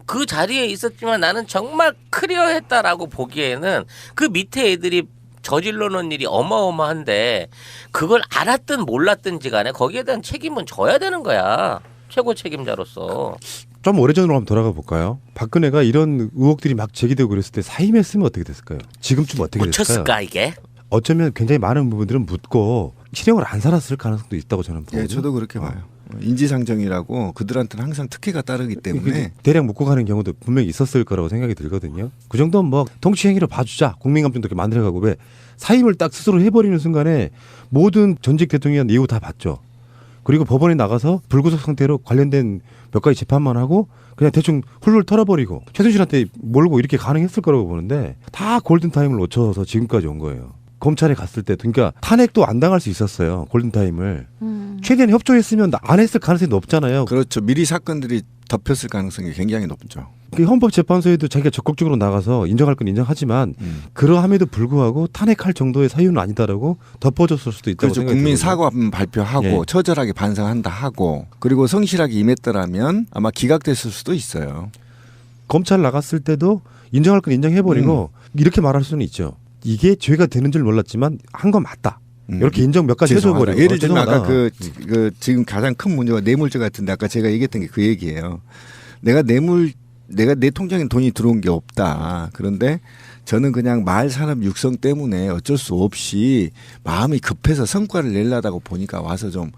그 자리에 있었지만 나는 정말 클리어했다라고 보기에는 그 밑에 애들이 저질러 놓은 일이 어마어마한데 그걸 알았든 몰랐든지 간에 거기에 대한 책임은 져야 되는 거야. 최고 책임자로서. 좀 오래전으로 한번 돌아가 볼까요? 박근혜가 이런 의혹들이 막 제기되고 그랬을 때 사임했으면 어떻게 됐을까요? 지금쯤 어떻게 됐을까요? 묻혔을까 이게? 어쩌면 굉장히 많은 부분들은 묻고 실형을 안 살았을 가능성도 있다고 저는 보거든요. 예, 저도 그렇게 봐요. 인지상정이라고 그들한테는 항상 특혜가 따르기 때문에 대략 묻고 가는 경우도 분명히 있었을 거라고 생각이 들거든요. 그 정도는 뭐 통치행위로 봐주자. 국민감정도 이렇게 만들어가고 왜 사임을 딱 스스로 해버리는 순간에 모든 전직 대통령의 이유 다 받죠. 그리고 법원에 나가서 불구속 상태로 관련된 몇 가지 재판만 하고 그냥 대충 훌훌 털어버리고 최순실한테 몰고 이렇게 가능했을 거라고 보는데 다 골든타임을 놓쳐서 지금까지 온 거예요. 검찰에 갔을 때 그러니까 탄핵도 안 당할 수 있었어요. 골든타임을. 최대한 협조했으면 안 했을 가능성이 높잖아요. 그렇죠. 미리 사건들이 덮였을 가능성이 굉장히 높죠. 헌법재판소에도 자기가 적극적으로 나가서 인정할 건 인정하지만 그러함에도 불구하고 탄핵할 정도의 사유는 아니다라고 덮어줬을 수도 있다고 그렇죠. 생각이 국민 들거든요. 사과 발표하고 예. 처절하게 반성한다 하고 그리고 성실하게 임했더라면 아마 기각됐을 수도 있어요. 검찰 나갔을 때도 인정할 건 인정해버리고 이렇게 말할 수는 있죠. 이게 죄가 되는 줄 몰랐지만 한 건 맞다. 이렇게 인정 몇 가지 해줘버리고. 예를 들면 아까 그 지금 가장 큰 문제가 뇌물죄 같은데 아까 제가 얘기했던 게 그 얘기예요. 내가 내 통장에 돈이 들어온 게 없다. 그런데 저는 그냥 마을 사람 육성 때문에 어쩔 수 없이 마음이 급해서 성과를 내려다고 보니까 와서 좀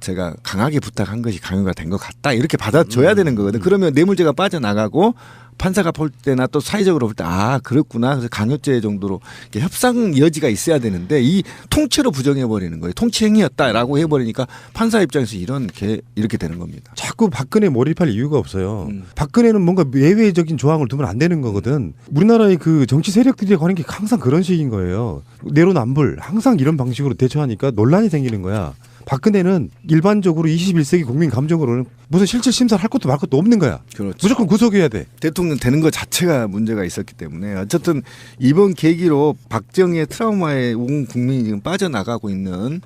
제가 강하게 부탁한 것이 강요가 된 것 같다. 이렇게 받아줘야 되는 거거든. 그러면 뇌물죄가 빠져나가고 판사가 볼 때나 또 사회적으로 볼 때 아 그렇구나. 그래서 강요죄 정도로 협상 여지가 있어야 되는데 이 통째로 부정해버리는 거예요. 통치행위였다라고 해버리니까 판사 입장에서 이렇게 되는 겁니다. 자꾸 박근혜 몰입할 이유가 없어요. 박근혜는 뭔가 예외적인 조항을 두면 안 되는 거거든. 우리나라의 그 정치 세력들이 하는 게 항상 그런 식인 거예요. 내로남불 항상 이런 방식으로 대처하니까 논란이 생기는 거야. 박근혜는 일반적으로 21세기 국민 감정으로는 무슨 실질 심사를 할 것도 말 것도 없는 거야. 그렇죠. 무조건 구속해야 돼. 대통령 되는 것 자체가 문제가 있었기 때문에 어쨌든 이번 계기로 박정희의 트라우마에 온 국민이 지금 빠져나가고 있는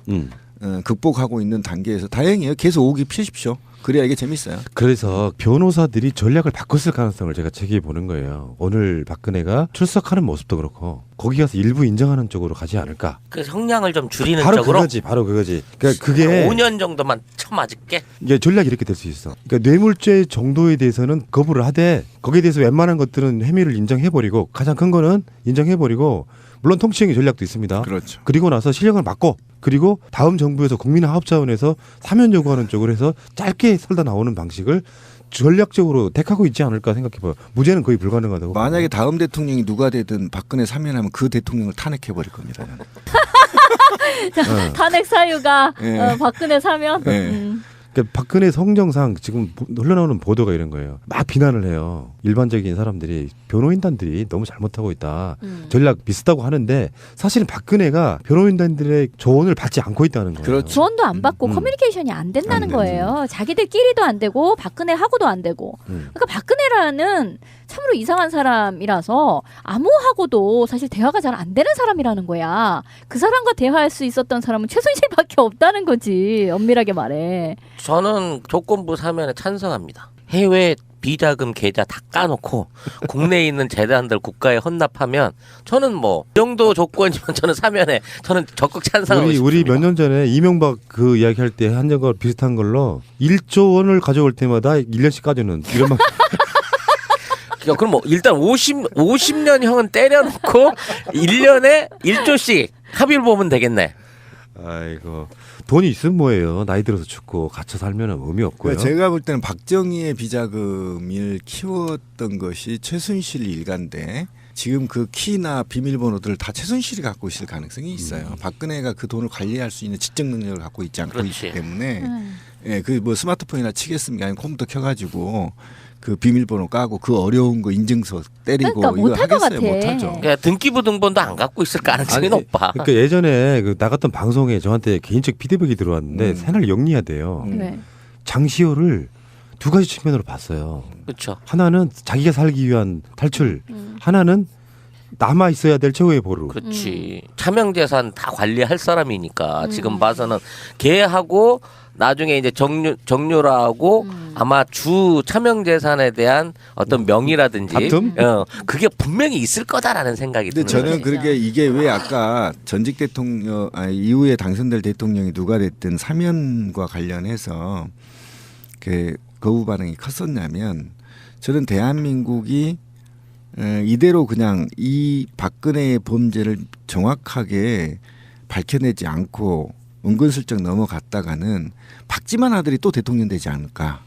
극복하고 있는 단계에서 다행이에요. 계속 오기 피십시오. 그래야 이게 재밌어요. 그래서 변호사들이 전략을 바꿨을 가능성을 제가 제기해 보는 거예요. 오늘 박근혜가 출석하는 모습도 그렇고 거기 가서 일부 인정하는 쪽으로 가지 않을까. 그 형량을 좀 줄이는 바로 쪽으로. 바로 그거지. 그러니까 그게 5년 정도만 쳐맞을게. 이게 전략이 이렇게 될 수 있어. 그러니까 뇌물죄 정도에 대해서는 거부를 하되 거기에 대해서 웬만한 것들은 혐의를 인정해버리고 가장 큰 거는 인정해버리고 물론 통치행위 전략도 있습니다. 그렇죠. 그리고 나서 실형을 맞고 그리고 다음 정부에서 국민화합 차원에서 사면 요구하는 쪽으로 해서 짧게 살다 나오는 방식을 전략적으로 택하고 있지 않을까 생각해봐요. 무죄는 거의 불가능하다고. 만약에 다음 대통령이 누가 되든 박근혜 사면하면 그 대통령을 탄핵해버릴 겁니다. 자, 탄핵 사유가 네. 박근혜 사면. 네. 그러니까 박근혜 성정상 지금 흘러나오는 보도가 이런 거예요. 막 비난을 해요. 일반적인 사람들이 변호인단들이 너무 잘못하고 있다. 전략 비슷하고 하는데 사실은 박근혜가 변호인단들의 조언을 받지 않고 있다는 거예요. 그렇죠. 조언도 안 받고 커뮤니케이션이 안 된다는 거예요. 자기들끼리도 안 되고 박근혜하고도 안 되고. 그러니까 박근혜라는 참으로 이상한 사람이라서 아무하고도 사실 대화가 잘 안 되는 사람이라는 거야. 그 사람과 대화할 수 있었던 사람은 최순실밖에 없다는 거지. 엄밀하게 말해. 저는 조건부 사면에 찬성합니다. 해외 비자금 계좌 다 까놓고 국내에 있는 재단들 국가에 헌납하면 저는 뭐 이 정도 조건이면 저는 사면에 저는 적극 찬성하고 있습니다. 우리 몇 년 전에 이명박 그 이야기할 때 한 거 비슷한 걸로 1조 원을 가져올 때마다 1년씩 까주는 이런 막. 그럼 뭐 일단 50년 형은 때려놓고 1년에 1조씩 합의를 보면 되겠네. 아이고 돈이 있으면 뭐예요. 나이 들어서 죽고 갇혀 살면 의미 없고요. 그러니까 제가 볼 때는 박정희의 비자금을 키웠던 것이 최순실 일가인데 지금 그 키나 비밀번호들을 다 최순실이 갖고 있을 가능성이 있어요. 박근혜가 그 돈을 관리할 수 있는 지적 능력을 갖고 있지 않고 있기 때문에 예, 그 뭐 스마트폰이나 치겠습니까? 아니면 컴퓨터 켜가지고 그 비밀번호 까고 그 어려운 거 인증서 때리고 그러니까 이거 하겠어요? 못하죠. 그러니까 등기부 등본도 안 갖고 있을 가능성이 높아. 그러니까 예전에 그 나갔던 방송에 저한테 개인적 피드백이 들어왔는데 새날 영리해야 돼요. 네. 장시호를 두 가지 측면으로 봤어요. 그렇죠. 하나는 자기가 살기 위한 탈출, 하나는 남아 있어야 될 최후의 보루. 그렇지. 차명재산 다 관리할 사람이니까 지금 봐서는 걔하고 나중에 이제 정유라하고 아마 주 차명재산에 대한 어떤 명의라든지 다툼? 그게 분명히 있을 거다라는 생각이 근데 드는 저는 거예요. 그렇게 이게 왜 아까 전직 대통령 이후에 당선될 대통령이 누가 됐든 사면과 관련해서 그 거부 반응이 컸었냐면 저는 대한민국이 이대로 그냥 이 박근혜의 범죄를 정확하게 밝혀내지 않고 은근슬쩍 넘어갔다가는 박지만 아들이 또 대통령 되지 않을까.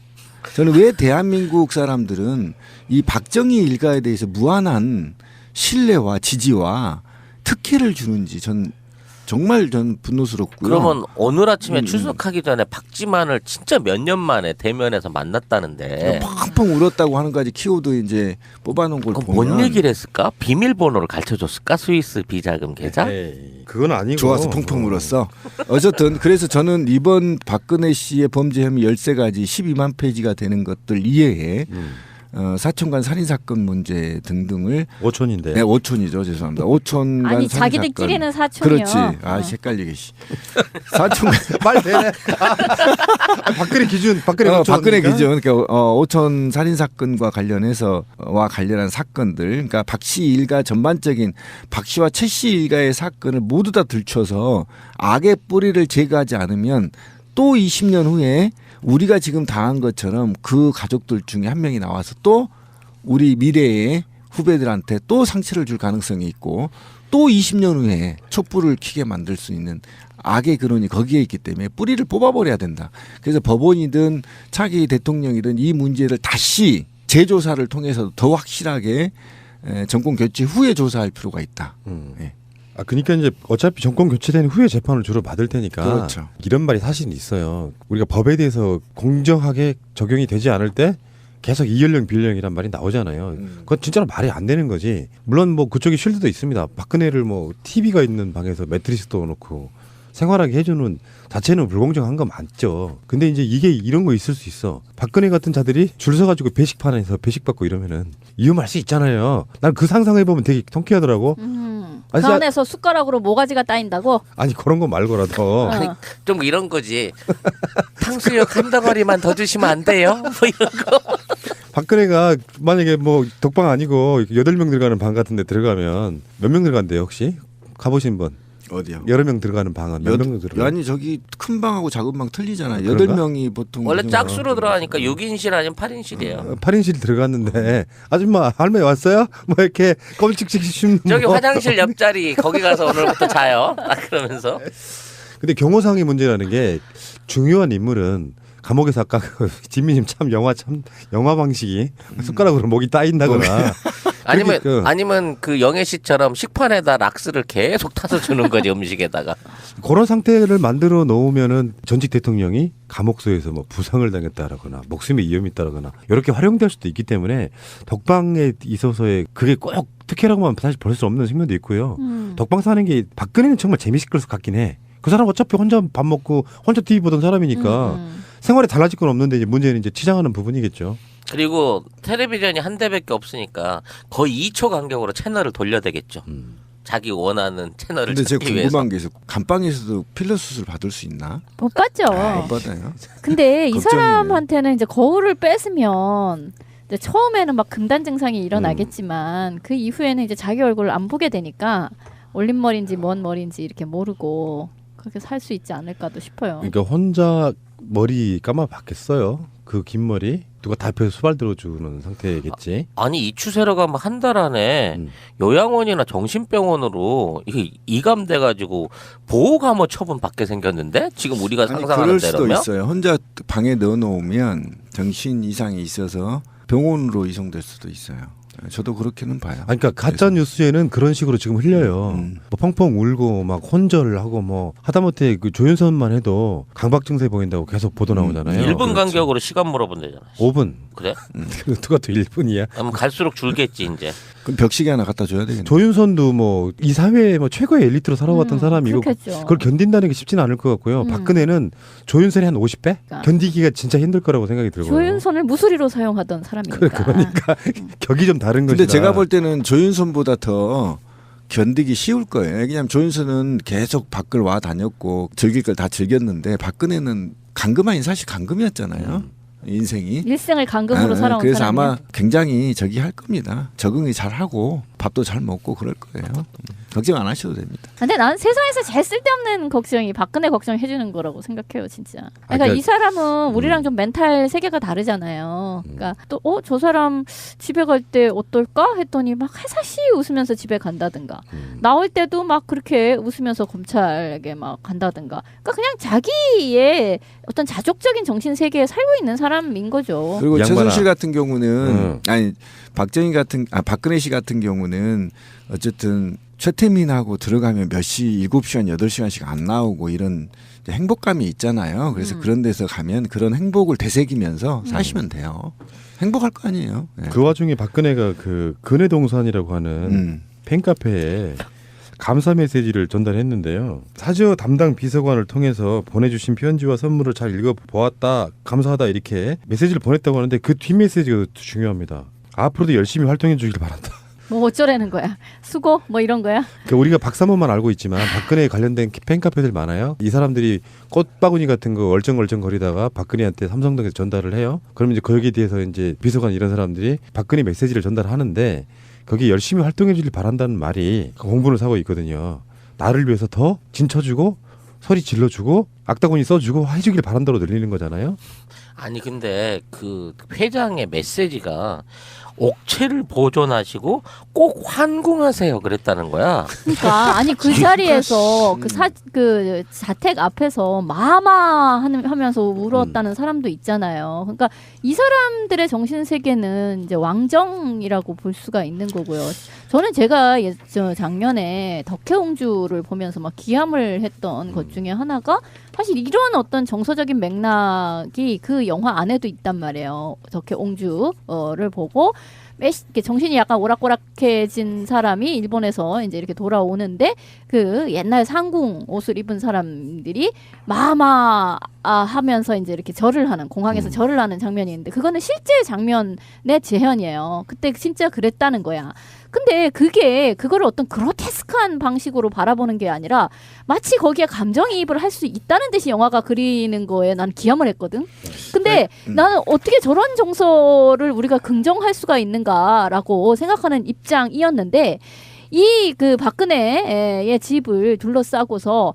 저는 왜 대한민국 사람들은 이 박정희 일가에 대해서 무한한 신뢰와 지지와 특혜를 주는지 전 정말 분노스럽고요. 그러면 오늘 아침에 출석하기 전에 박지만을 진짜 몇 년 만에 대면에서 만났다는데 펑펑 울었다고 하는 까지 키워도 이제 뽑아놓은 걸 보면 뭔 얘기를 했을까? 비밀번호를 가르쳐줬을까? 스위스 비자금 계좌? 그건 아니고 좋아서 펑펑 울었어. 어쨌든 그래서 저는 이번 박근혜 씨의 범죄 혐의 13가지 12만 페이지가 되는 것들 이외에 사촌간 살인 사건 문제 등등을 5촌인데. 네, 5촌이죠. 죄송합니다. 5촌간 아니 살인 자기들끼리는 사건. 사촌이요. 그렇지. 아, 헷갈리게 씨. 사촌간 말 되네. 박근혜 기준, 박근혜 박근혜 기준. 그러니까 5촌 살인 사건과 관련해서와 관련한 사건들. 그러니까 박 씨 일가 전반적인 박 씨와 최 씨 일가의 사건을 모두 다 들춰서 악의 뿌리를 제거하지 않으면 또 20년 후에 우리가 지금 당한 것처럼 그 가족들 중에 한 명이 나와서 또 우리 미래의 후배들한테 또 상처를 줄 가능성이 있고 또 20년 후에 촛불을 켜게 만들 수 있는 악의 근원이 거기에 있기 때문에 뿌리를 뽑아버려야 된다. 그래서 법원이든 차기 대통령이든 이 문제를 다시 재조사를 통해서 더 확실하게 정권 교체 후에 조사할 필요가 있다. 네. 그러니까 이제 어차피 정권 교체된 후에 재판을 주로 받을 테니까 그렇죠. 이런 말이 사실 있어요. 우리가 법에 대해서 공정하게 적용이 되지 않을 때 계속 이연령 비연령이란 말이 나오잖아요. 그건 진짜로 말이 안 되는 거지. 물론 뭐 그쪽에 쉴드도 있습니다. 박근혜를 뭐 TV가 있는 방에서 매트리스 넣어놓고 생활하게 해주는 자체는 불공정한 거 맞죠. 근데 이제 이게 이런 거 있을 수 있어. 박근혜 같은 자들이 줄 서가지고 배식판에서 배식 받고 이러면은 위험할 수 있잖아요. 난 그 상상해보면 되게 통쾌하더라고. 그 안에서 숟가락으로 모가지가 따인다고? 아니 그런 거 말고라도 아니, 좀 이런 거지. 탕수육 한 덩어리만 더 주시면 안 돼요? 뭐 이런 거. 박근혜가 만약에 뭐 독방 아니고 8명 들어가는 방 같은 데 들어가면 몇 명 들어간대요 혹시? 가보신 분? 어디요? 여러 명 들어가는 방은 몇 명 들어가? 아니 저기 큰 방하고 작은 방 틀리잖아요. 그런가? 8명이 보통 원래 짝수로 들어가니까 6인실 아니면 8인실이에요. 8인실 들어갔는데 아줌마 할머니 왔어요? 뭐 이렇게 껌찍찍 씹는 저기 뭐. 화장실 옆자리 거기 가서 오늘부터 자요. 그러면서. 근데 경호상의 문제라는 게 중요한 인물은 감옥에서 아까 진미님 참 영화 방식이 숟가락으로 목이 따인다거나 아니면 그 영애 씨처럼 식판에다 락스를 계속 타서 주는 거지 음식에다가. 그런 상태를 만들어 놓으면은 전직 대통령이 감옥소에서 뭐 부상을 당했다라거나 목숨에 위험이 있다라거나 이렇게 활용될 수도 있기 때문에 독방에 있어서의 그게 꼭 특혜라고만 사실 볼 수 없는 측면도 있고요. 독방 사는 게 박근혜는 정말 재미있을 것 같긴 해. 그 사람 어차피 혼자 밥 먹고 혼자 TV 보던 사람이니까 생활에 달라질 건 없는데 이제 문제는 이제 치장하는 부분이겠죠. 그리고 텔레비전이 한 대밖에 없으니까 거의 2초 간격으로 채널을 돌려대겠죠. 자기 원하는 채널을 근데 제가 찾기 위해서. 궁금한 게 있어. 감방에서도 필러 수술 받을 수 있나? 못 받죠. 못 받아요. 근데 이 걱정이네. 사람한테는 이제 거울을 뺐으면 이제 처음에는 막 금단 증상이 일어나겠지만 그 이후에는 이제 자기 얼굴을 안 보게 되니까 올림머리인지 뭔 머리인지 이렇게 모르고 그렇게 살 수 있지 않을까도 싶어요. 그러니까 혼자 머리 감아봤겠어요. 그 긴 머리 누가 다 옆에서 수발 들어주는 상태겠지. 아니 이 추세로 가면 한 달 안에 요양원이나 정신병원으로 이게 이감돼가지고 보호감호 처분 받게 생겼는데 지금 우리가 아니, 상상하는 그럴 수도 대로면 있어요. 혼자 방에 넣어놓으면 정신 이상이 있어서 병원으로 이송될 수도 있어요. 저도 그렇게는 봐요. 그러니까 가짜 뉴스에는 그런 식으로 지금 흘려요. 뭐 펑펑 울고 막 혼절하고 뭐 하다못해 그 조윤선만 해도 강박 증세 보인다고 계속 보도 나오잖아요. 1분 간격으로 시간 물어본대잖아. 5분. 그래? 누가 또 1분이야? 그럼 갈수록 줄겠지 이제. 그럼 벽시계 하나 갖다 줘야 되겠네. 조윤선도 뭐 이 사회의 뭐 최고의 엘리트로 살아왔던 사람이고 그렇겠죠. 그걸 견딘다는 게 쉽지는 않을 것 같고요. 박근혜는 조윤선이 한 50배? 견디기가 진짜 힘들 거라고 생각이 들고요. 조윤선을 무수리로 사용하던 사람이니까. 그러니까 격이 좀 다른 거죠. 근데 제가 볼 때는 조윤선보다 더 견디기 쉬울 거예요. 왜냐하면 조윤선은 계속 밖을 와 다녔고 즐길 걸 다 즐겼는데 박근혜는 감금 아닌 사실 감금이었잖아요. 인생이 일생을 감금으로 살아온 그래서 사람이야. 아마 굉장히 저기 할 겁니다. 적응이 잘 하고 밥도 잘 먹고 그럴 거예요. 걱정 안 하셔도 됩니다. 근데 나는 세상에서 제일 쓸데없는 걱정이 박근혜 걱정해주는 거라고 생각해요, 진짜. 그러니까 이 사람은 우리랑 좀 멘탈 세계가 다르잖아요. 그러니까 또 저 사람 집에 갈 때 어떨까 했더니 막 해사시 웃으면서 집에 간다든가 나올 때도 막 그렇게 웃으면서 검찰에게 막 간다든가. 그러니까 그냥 자기의 어떤 자족적인 정신 세계에 살고 있는 사람인 거죠. 그리고 최순실 같은 경우는 아니 박근혜 씨 같은 경우는 어쨌든 최태민하고 들어가면 몇 시, 7시간, 8시간씩 안 나오고 이런 행복감이 있잖아요. 그래서 그런 데서 가면 그런 행복을 되새기면서 사시면 돼요. 행복할 거 아니에요. 네. 그 와중에 박근혜가 그 근해동산이라고 하는 팬카페에 감사 메시지를 전달했는데요. 사저 담당 비서관을 통해서 보내주신 편지와 선물을 잘 읽어보았다. 감사하다 이렇게 메시지를 보냈다고 하는데 그 뒷 메시지가 중요합니다. 앞으로도 열심히 활동해 주길 바란다. 뭐 어쩌라는 거야? 수고? 뭐 이런 거야? 그러니까 우리가 박사모만 알고 있지만 박근혜에 관련된 팬카페들 많아요. 이 사람들이 꽃바구니 같은 거 얼쩡얼쩡 거리다가 박근혜한테 삼성동에서 전달을 해요. 그러면 이제 거기에 대해서 이제 비서관 이런 사람들이 박근혜 메시지를 전달하는데 거기 열심히 활동해 주길 바란다는 말이 공분을 사고 있거든요. 나를 위해서 더 진쳐주고 소리 질러주고 악다구니 써주고 해주길 바란다로 들리는 거잖아요. 아니 근데 그 회장의 메시지가 옥체를 보존하시고 꼭 환궁하세요 그랬다는 거야. 그러니까 아니 그 자리에서 그 자택 앞에서 마마 하면서 울었다는 사람도 있잖아요. 그러니까 이 사람들의 정신 세계는 이제 왕정이라고 볼 수가 있는 거고요. 저는 제가 작년에 덕혜옹주를 보면서 막 기함을 했던 것 중에 하나가 사실 이런 어떤 정서적인 맥락이 그 영화 안에도 있단 말이에요. 덕혜옹주를 보고 이렇게 정신이 약간 오락가락해진 사람이 일본에서 이제 이렇게 돌아오는데 그 옛날 상궁 옷을 입은 사람들이 마마 하면서 이제 이렇게 절을 하는 공항에서 절을 하는 장면이 있는데 그거는 실제 장면의 재현이에요. 그때 진짜 그랬다는 거야. 근데 그거를 어떤 그로테스크한 방식으로 바라보는 게 아니라 마치 거기에 감정이입을 할 수 있다는 듯이 영화가 그리는 거에 난 기함을 했거든. 근데 나는 어떻게 저런 정서를 우리가 긍정할 수가 있는가라고 생각하는 입장이었는데 이 그 박근혜의 집을 둘러싸고서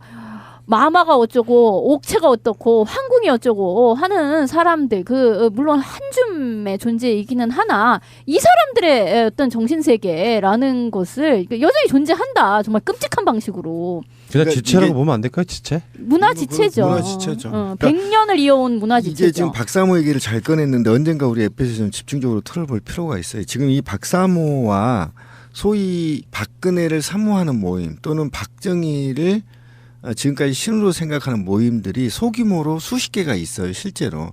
마마가 어쩌고 옥체가 어떻고 황궁이 어쩌고 하는 사람들 물론 한 줌의 존재이기는 하나 이 사람들의 어떤 정신세계라는 것을 여전히 존재한다. 정말 끔찍한 방식으로. 그냥 지체라고 보면 안 될까요? 지체? 문화 지체죠. 문화 지체죠. 100년을 이어온 문화 지체죠. 이게 지금 박사모 얘기를 잘 꺼냈는데 언젠가 우리 에피소드 좀 집중적으로 털어볼 필요가 있어요. 지금 이 박사모와 소위 박근혜를 사모하는 모임 또는 박정희를 지금까지 신으로 생각하는 모임들이 소규모로 수십 개가 있어요. 실제로.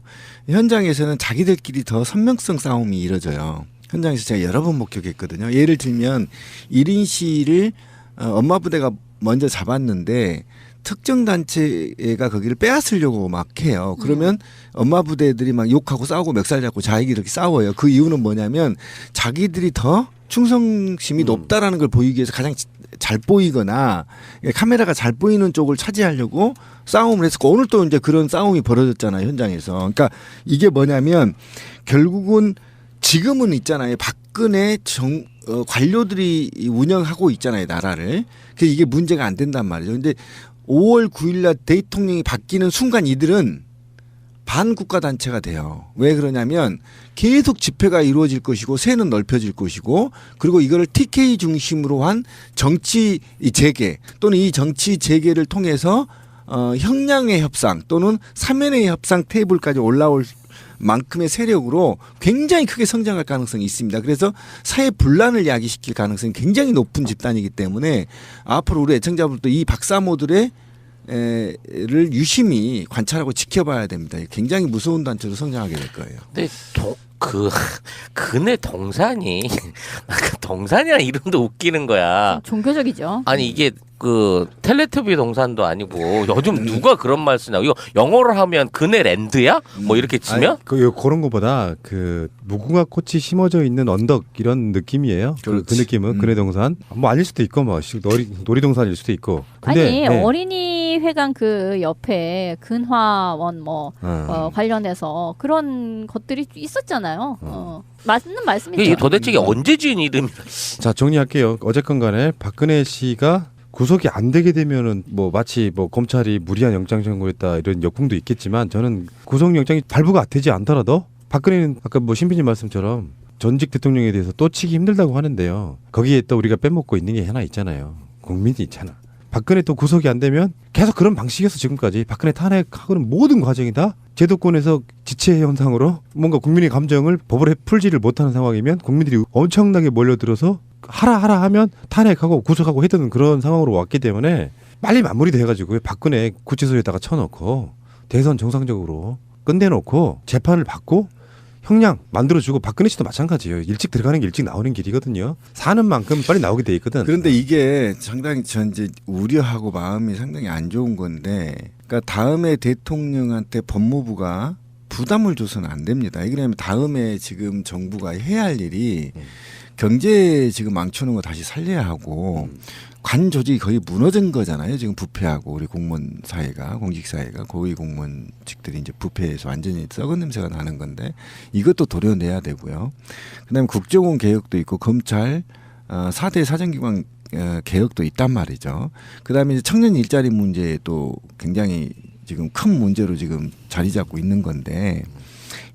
현장에서는 자기들끼리 더 선명성 싸움이 이뤄져요. 현장에서 제가 여러 번 목격했거든요. 예를 들면 1인 시위를 엄마 부대가 먼저 잡았는데 특정 단체가 거기를 빼앗으려고 막 해요. 그러면 엄마 부대들이 막 욕하고 싸우고 멱살 잡고 자기들이 이렇게 싸워요. 그 이유는 뭐냐면 자기들이 더 충성심이 높다라는 걸 보이기 위해서 가장 잘 보이거나 카메라가 잘 보이는 쪽을 차지하려고 싸움을 했었고 오늘 또 이제 그런 싸움이 벌어졌잖아요. 현장에서. 그러니까 이게 뭐냐면 결국은 지금은 있잖아요. 박근혜 관료들이 운영하고 있잖아요. 나라를. 그래서 이게 문제가 안 된단 말이죠. 근데 5월 9일날 대통령이 바뀌는 순간 이들은 반국가 단체가 돼요. 왜 그러냐면 계속 집회가 이루어질 것이고 세는 넓혀질 것이고 그리고 이거를 TK 중심으로 한 정치 재개 또는 이 정치 재개를 통해서 형량의 협상 또는 사면의 협상 테이블까지 올라올 만큼의 세력으로 굉장히 크게 성장할 가능성이 있습니다. 그래서 사회 분란을 야기시킬 가능성이 굉장히 높은 집단이기 때문에 앞으로 우리 애청자분들도 이 박사모들의 를 유심히 관찰하고 지켜봐야 됩니다. 굉장히 무서운 단체로 성장하게 될 거예요. 근데 그네 동산이 동산이라는 이름도 웃기는 거야. 종교적이죠. 아니 이게 그 텔레토비 동산도 아니고 요즘 누가 그런 말 쓰냐. 이거 영어로 하면 그네 랜드야? 뭐 이렇게 치면? 아니, 그런 거보다 그 무궁화 꽃이 심어져 있는 언덕 이런 느낌이에요. 그 느낌은 그네 동산. 뭐 아닐 수도 있고 뭐 놀이동산일 수도 있고. 근데, 아니 어린이 회관 그 옆에 근화원 관련해서 그런 것들이 있었잖아요. 맞는 말씀이죠. 이게 도대체 언제 지은 이름이야? 자 정리할게요. 어쨌건 간에 박근혜 씨가 구속이 안 되게 되면은 뭐 마치 뭐 검찰이 무리한 영장 청구했다 이런 역풍도 있겠지만 저는 구속영장이 발부가 되지 않더라도 박근혜는 아까 뭐 신비님 말씀처럼 전직 대통령에 대해서 또 치기 힘들다고 하는데요. 거기에 또 우리가 빼먹고 있는 게 하나 있잖아요. 국민이 있잖아. 박근혜 또 구속이 안 되면 계속 그런 방식이었어 지금까지. 박근혜 탄핵하고는 모든 과정이 다 제도권에서 지체 현상으로 뭔가 국민의 감정을 법으로 풀지를 못하는 상황이면 국민들이 엄청나게 몰려들어서 하라 하면 탄핵하고 구속하고 했던 그런 상황으로 왔기 때문에 빨리 마무리돼가지고 박근혜 구치소에다가 쳐넣고 대선 정상적으로 끝내놓고 재판을 받고 형량 만들어주고 박근혜 씨도 마찬가지예요. 일찍 들어가는 게 일찍 나오는 길이거든요. 사는 만큼 빨리 나오게 돼 있거든. 그런데 이게 상당히 전 이제 우려하고 마음이 상당히 안 좋은 건데, 그러니까 다음에 대통령한테 법무부가 부담을 줘서는 안 됩니다. 이게 왜냐면 다음에 지금 정부가 해야 할 일이 경제 지금 망쳐놓은 거 다시 살려야 하고 관 조직이 거의 무너진 거잖아요. 지금 부패하고 우리 공무원 사회가 공직 사회가 고위 공무원직들이 이제 부패해서 완전히 썩은 냄새가 나는 건데 이것도 도려내야 되고요. 그다음에 국정원 개혁도 있고 검찰 4대 사정기관 개혁도 있단 말이죠. 그다음에 이제 청년 일자리 문제도 굉장히 지금 큰 문제로 지금 자리 잡고 있는 건데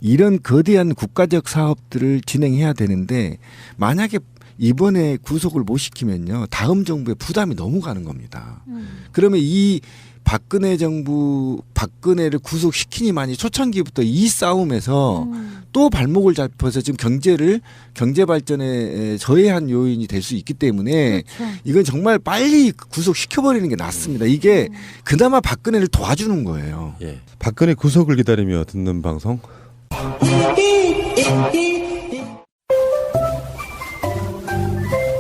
이런 거대한 국가적 사업들을 진행해야 되는데 만약에 이번에 구속을 못 시키면요 다음 정부에 부담이 너무 가는 겁니다. 그러면 이 박근혜 정부 박근혜를 구속시키니만이 초창기부터 이 싸움에서 또 발목을 잡혀서 지금 경제 발전에 저해한 요인이 될 수 있기 때문에 그렇죠. 이건 정말 빨리 구속시켜버리는 게 낫습니다. 이게 그나마 박근혜를 도와주는 거예요. 예. 박근혜 구속을 기다리며 듣는 방송.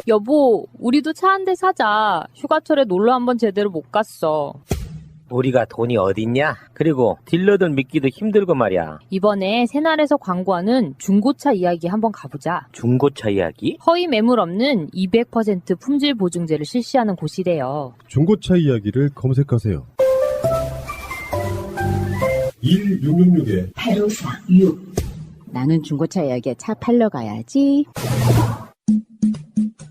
여보, 우리도 차 한 대 사자. 휴가철에 놀러 한번 제대로 못 갔어. 우리가 돈이 어딨냐? 그리고 딜러들 믿기도 힘들고 말이야. 이번에 새날에서 광고하는 중고차 이야기 한번 가보자. 중고차 이야기? 허위 매물 없는 200% 품질 보증제를 실시하는 곳이래요. 중고차 이야기를 검색하세요. 1666에 8546 나는 중고차 이야기에 차 팔러 가야지.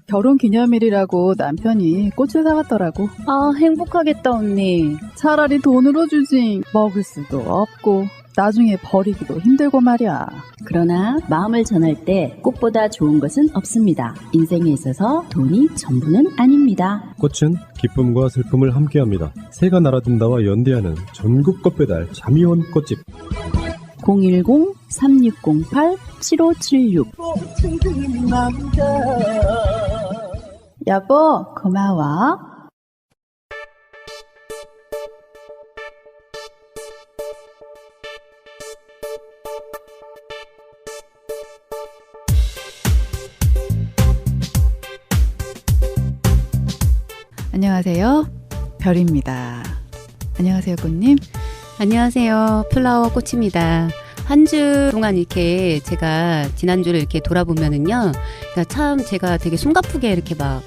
결혼 기념일이라고 남편이 꽃을 사왔더라고. 아, 행복하겠다, 언니. 차라리 돈으로 주지. 먹을 수도 없고 나중에 버리기도 힘들고 말이야. 그러나 마음을 전할 때 꽃보다 좋은 것은 없습니다. 인생에 있어서 돈이 전부는 아닙니다. 꽃은 기쁨과 슬픔을 함께합니다. 새가 날아든다와 연대하는 전국 꽃배달 자미원 꽃집 010-3608-7576 여보, 고마워. 안녕하세요. 별입니다. 안녕하세요, 꽃님. 안녕하세요. 플라워 꽃입니다. 한 주 동안 이렇게 제가 지난주를 이렇게 돌아보면은요. 그러니까 참 제가 되게 숨가쁘게 이렇게 막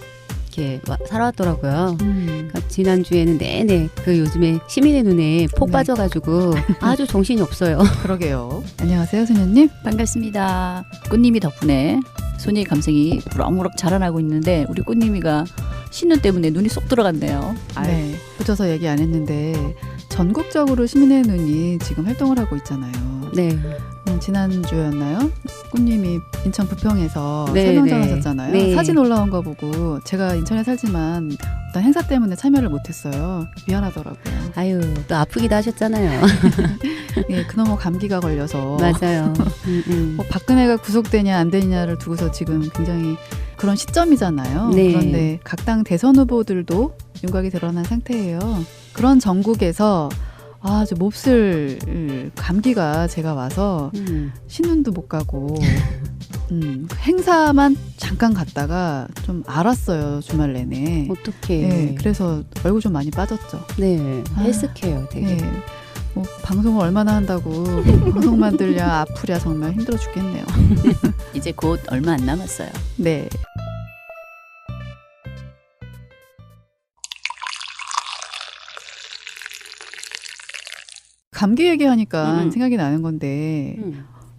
이렇게 살아왔더라고요. 그러니까 지난주에는 내내 그 요즘에 시민의 눈에 폭 빠져가지고 아주 정신이 없어요. 그러게요. 안녕하세요, 소녀님. 반갑습니다. 꽃님이 덕분에 소녀의 감성이 무럭무럭 자라나고 있는데 우리 꽃님이가 신년 때문에 눈이 쏙 들어갔네요. 네, 붙여서 얘기 안 했는데 전국적으로 시민의 눈이 지금 활동을 하고 있잖아요. 네. 지난주였나요? 꽃님이 인천 부평에서 네, 설명장 네. 하셨잖아요. 네. 사진 올라온 거 보고 제가 인천에 살지만 어떤 행사 때문에 참여를 못했어요. 미안하더라고요. 아유, 또 아프기도 하셨잖아요. 예, 그놈의 감기가 걸려서. 맞아요. 뭐 박근혜가 구속되냐 안 되냐를 두고서 지금 굉장히 그런 시점이잖아요. 네. 그런데 각 당 대선 후보들도 윤곽이 드러난 상태예요. 그런 전국에서 아주 몹쓸 감기가 제가 와서 신혼도 못 가고 행사만 잠깐 갔다가 좀 알았어요, 주말 내내. 어떡해. 네, 그래서 얼굴 좀 많이 빠졌죠. 네, 헬스케어 되게. 네. 뭐 방송을 얼마나 한다고 방송만 들랴 아프랴 정말 힘들어 죽겠네요. 이제 곧 얼마 안 남았어요. 네. 감기 얘기하니까 생각이 나는 건데